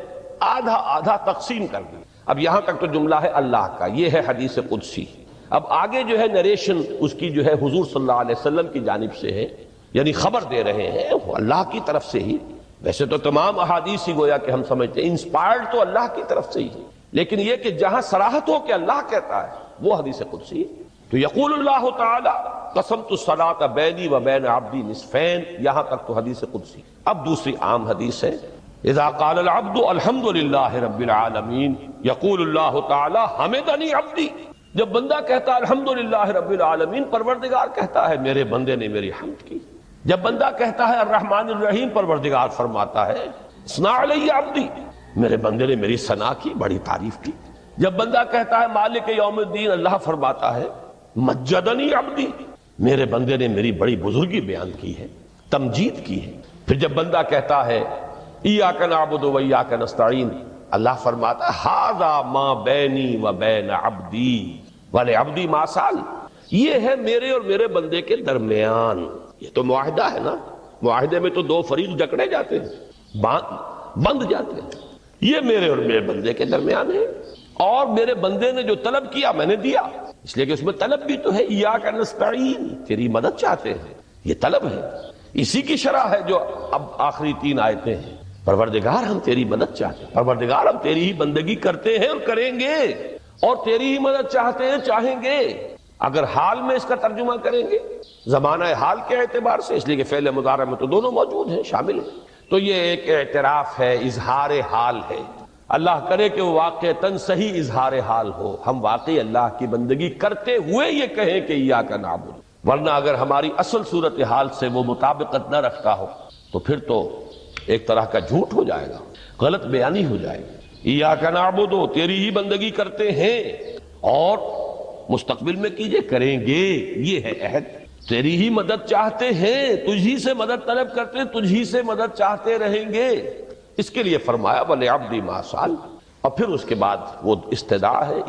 آدھا آدھا تقسیم کر دی۔ اب یہاں تک تو جملہ ہے اللہ کا، یہ ہے حدیث قدسی۔ اب آگے جو ہے نریشن اس کی جو ہے حضور صلی اللہ علیہ وسلم کی جانب سے ہے، یعنی خبر دے رہے ہیں وہ اللہ کی طرف سے ہی۔ ویسے تو تمام احادیث ہی گویا کہ ہم سمجھتے ہیں انسپائرڈ تو اللہ کی طرف سے ہی ہے، لیکن یہ کہ جہاں صراحت ہو کہ اللہ کہتا ہے وہ حدیث قدسی ہے۔ تو یقول اللہ تعالی قسمت الصلاۃ بینی و بین عبدی نصفین، یہاں تک تو حدیث قدسی۔ اب دوسری عام حدیث ہے اذا قال العبد الحمد للہ رب العالمین یقول اللہ تعالی حمدنی عبدی، جب بندہ کہتا ہے الحمدللہ رب العالمین، پروردگار کہتا ہے میرے بندے نے میری حمد کی۔ جب بندہ کہتا ہے الرحمن الرحیم، پروردگار فرماتا ہے ثنا علی عبدی، میرے بندے نے میری ثنا کی، بڑی تعریف کی۔ جب بندہ کہتا ہے مالک یوم الدین، اللہ فرماتا ہے مجدنی عبدی، میرے بندے نے میری بڑی بزرگی بیان کی ہے، تمجید کی ہے۔ پھر جب بندہ کہتا ہے ایاک نعبد و ایاک نستعین، اللہ فرماتا ہے ھذا ما بینی و بین عبدی ولعبدی ما سأل، یہ ہے میرے اور میرے بندے کے درمیان۔ یہ تو معاہدہ ہے نا، معاہدے میں تو دو فریق جکڑے جاتے ہیں، بند جاتے ہیں، یہ میرے اور میرے بندے کے درمیان ہے، اور میرے بندے نے جو طلب کیا میں نے دیا، اس لیے کہ اس میں طلب بھی تو ہے، ایاک نستعین، تیری مدد چاہتے ہیں، یہ طلب ہے۔ اسی کی شرح ہے جو اب آخری 3 آیتیں ہیں، پروردگار ہم تیری مدد چاہتے ہیں، پروردگار ہم تیری ہی بندگی کرتے ہیں اور کریں گے، اور تیری ہی مدد چاہتے ہیں، چاہیں گے۔ اگر حال میں اس کا ترجمہ کریں گے، زمانہ حال کے اعتبار سے، اس لیے کہ فعل مضارع میں تو دونوں موجود ہیں، شامل ہیں، تو یہ ایک اعتراف ہے، اظہار حال ہے۔ اللہ کرے کہ وہ واقعتاً صحیح اظہار حال ہو، ہم واقعی اللہ کی بندگی کرتے ہوئے یہ کہیں کہ ایاک نعبد، ورنہ اگر ہماری اصل صورتحال سے وہ مطابقت نہ رکھتا ہو تو پھر تو ایک طرح کا جھوٹ ہو جائے گا، غلط بیانی ہو جائے گی۔ ایاک نعبد، تیری ہی بندگی کرتے ہیں، اور مستقبل میں کیجئے، کریں گے، یہ ہے عہد۔ تیری ہی مدد چاہتے ہیں، تجھی سے مدد طلب کرتے ہیں، تجھی سے مدد چاہتے رہیں گے، اس کے لیے فرمایا وَلِعَبْدِ مَا سَأَلَ، اور پھر اس کے بعد وہ استدعا ہے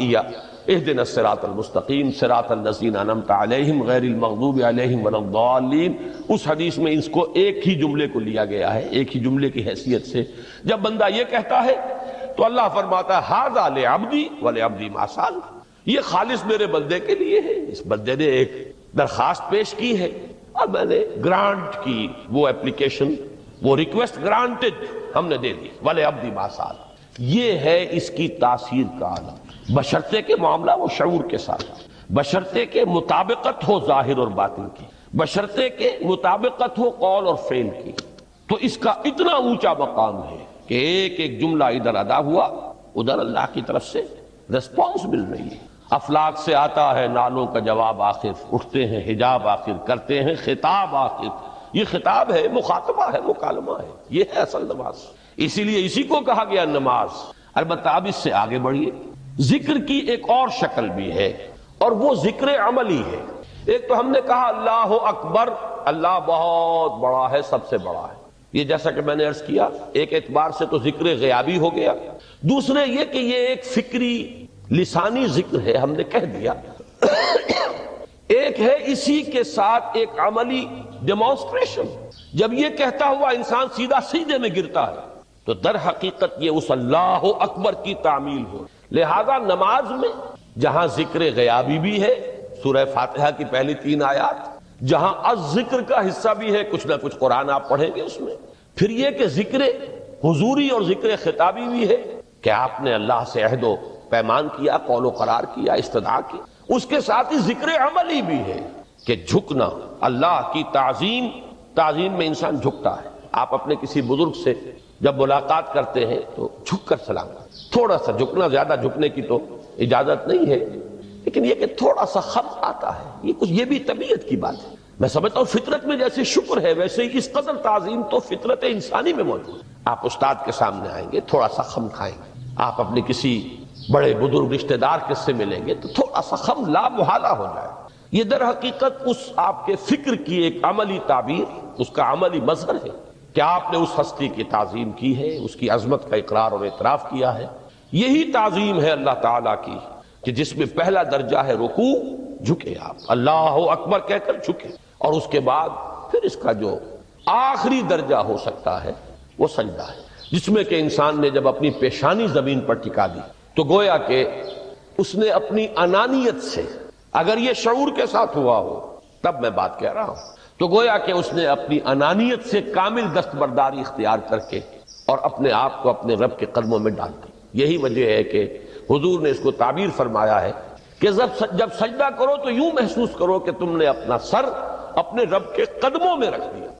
اهدنا الصراط المستقیم صراط الذین انعمت علیہم غیر المغضوب علیہم ولا الضالین۔ اس حدیث میں اس کو ایک ہی جملے کو لیا گیا ہے، ایک ہی جملے کی حیثیت سے۔ جب بندہ یہ کہتا ہے تو اللہ فرماتا ہے ھذا لعبدی ولعبدی ما سأل، یہ خالص میرے بندے کے لیے ہے، اس بندے نے ایک درخواست پیش کی ہے اور میں نے گرانٹ کی، وہ اپلیکیشن، وہ ریکویسٹ گرانٹڈ، ہم نے دے دی، ولعبدی ما سأل۔ یہ ہے اس کی تاثیر کا عالم، بشرطے کے معاملہ وہ شعور کے ساتھ، بشرطے کے مطابقت ہو ظاہر اور باطن کی، بشرطے کے مطابقت ہو قول اور فعل کی، تو اس کا اتنا اونچا مقام ہے کہ ایک ایک جملہ ادھر ادا ہوا، ادھر اللہ کی طرف سے ریسپانس مل رہی ہے۔ افلاک سے آتا ہے نالوں کا جواب آخر، اٹھتے ہیں حجاب آخر، کرتے ہیں خطاب آخر، یہ خطاب ہے، مخاطبہ ہے، مکالمہ ہے، یہ ہے اصل نماز۔ اسی لیے اسی کو کہا گیا نماز۔ البتہ اب اس سے آگے بڑھیے، ذکر کی ایک اور شکل بھی ہے، اور وہ ذکر عملی ہے۔ ایک تو ہم نے کہا اللہ اکبر، اللہ بہت بڑا ہے، سب سے بڑا ہے، یہ جیسا کہ میں نے عرض کیا ایک اعتبار سے تو ذکر غیابی ہو گیا۔ دوسرے یہ کہ یہ ایک فکری لسانی ذکر ہے، ہم نے کہہ دیا۔ ایک ہے اسی کے ساتھ ایک عملی ڈیمانسٹریشن، جب یہ کہتا ہوا انسان سیدھا سجدے میں گرتا ہے تو در حقیقت یہ اس اللہ اکبر کی تعمیل ہو۔ لہذا نماز میں جہاں ذکر غیابی بھی ہے، سورہ فاتحہ کی پہلی 3 آیات، جہاں الذکر کا حصہ بھی ہے، کچھ نہ کچھ قرآن آپ پڑھیں گے اس میں، پھر یہ کہ ذکر حضوری اور ذکر خطابی بھی ہے کہ آپ نے اللہ سے عہد و پیمان کیا، قول و قرار کیا، استدعا کی۔ اس کے ساتھ ہی ذکر عملی بھی ہے کہ جھکنا، اللہ کی تعظیم، تعظیم میں انسان جھکتا ہے۔ آپ اپنے کسی بزرگ سے جب ملاقات کرتے ہیں تو جھک کر سلام کرتے ہیں، تھوڑا سا جھکنا، زیادہ جھکنے کی تو اجازت نہیں ہے، لیکن یہ کہ تھوڑا سا خم آتا ہے، یہ بھی طبیعت کی بات ہے۔ میں سمجھتا ہوں فطرت میں جیسے شکر ہے ویسے ہی اس قدر تعظیم تو فطرت انسانی میں موجود ہے۔ آپ استاد کے سامنے آئیں گے تھوڑا سا خم کھائیں گے، آپ اپنے کسی بڑے بزرگ رشتہ دار کس سے ملیں گے تو تھوڑا سا خم لا محالہ ہو جائے۔ یہ در حقیقت اس آپ کے فکر کی ایک عملی تعبیر، اس کا عملی مظہر ہے کہ آپ نے اس ہستی کی تعظیم کی ہے، اس کی عظمت کا اقرار اور اعتراف کیا ہے۔ یہی تعظیم ہے اللہ تعالیٰ کی کہ جس میں پہلا درجہ ہے رکوع، جھکے آپ، اللہ اکبر کہہ کر جھکے، اور اس کے بعد پھر اس کا جو آخری درجہ ہو سکتا ہے وہ سجدہ ہے، جس میں کہ انسان نے جب اپنی پیشانی زمین پر ٹکا دی تو گویا کہ اس نے اپنی انانیت سے، اگر یہ شعور کے ساتھ ہوا ہو تب میں بات کہہ رہا ہوں، تو گویا کہ اس نے اپنی انانیت سے کامل دستبرداری اختیار کر کے اور اپنے آپ کو اپنے رب کے قدموں میں ڈال دی۔ یہی وجہ ہے کہ حضور نے اس کو تعبیر فرمایا ہے کہ جب سجدہ کرو تو یوں محسوس کرو کہ تم نے اپنا سر اپنے رب کے قدموں میں رکھ دیا۔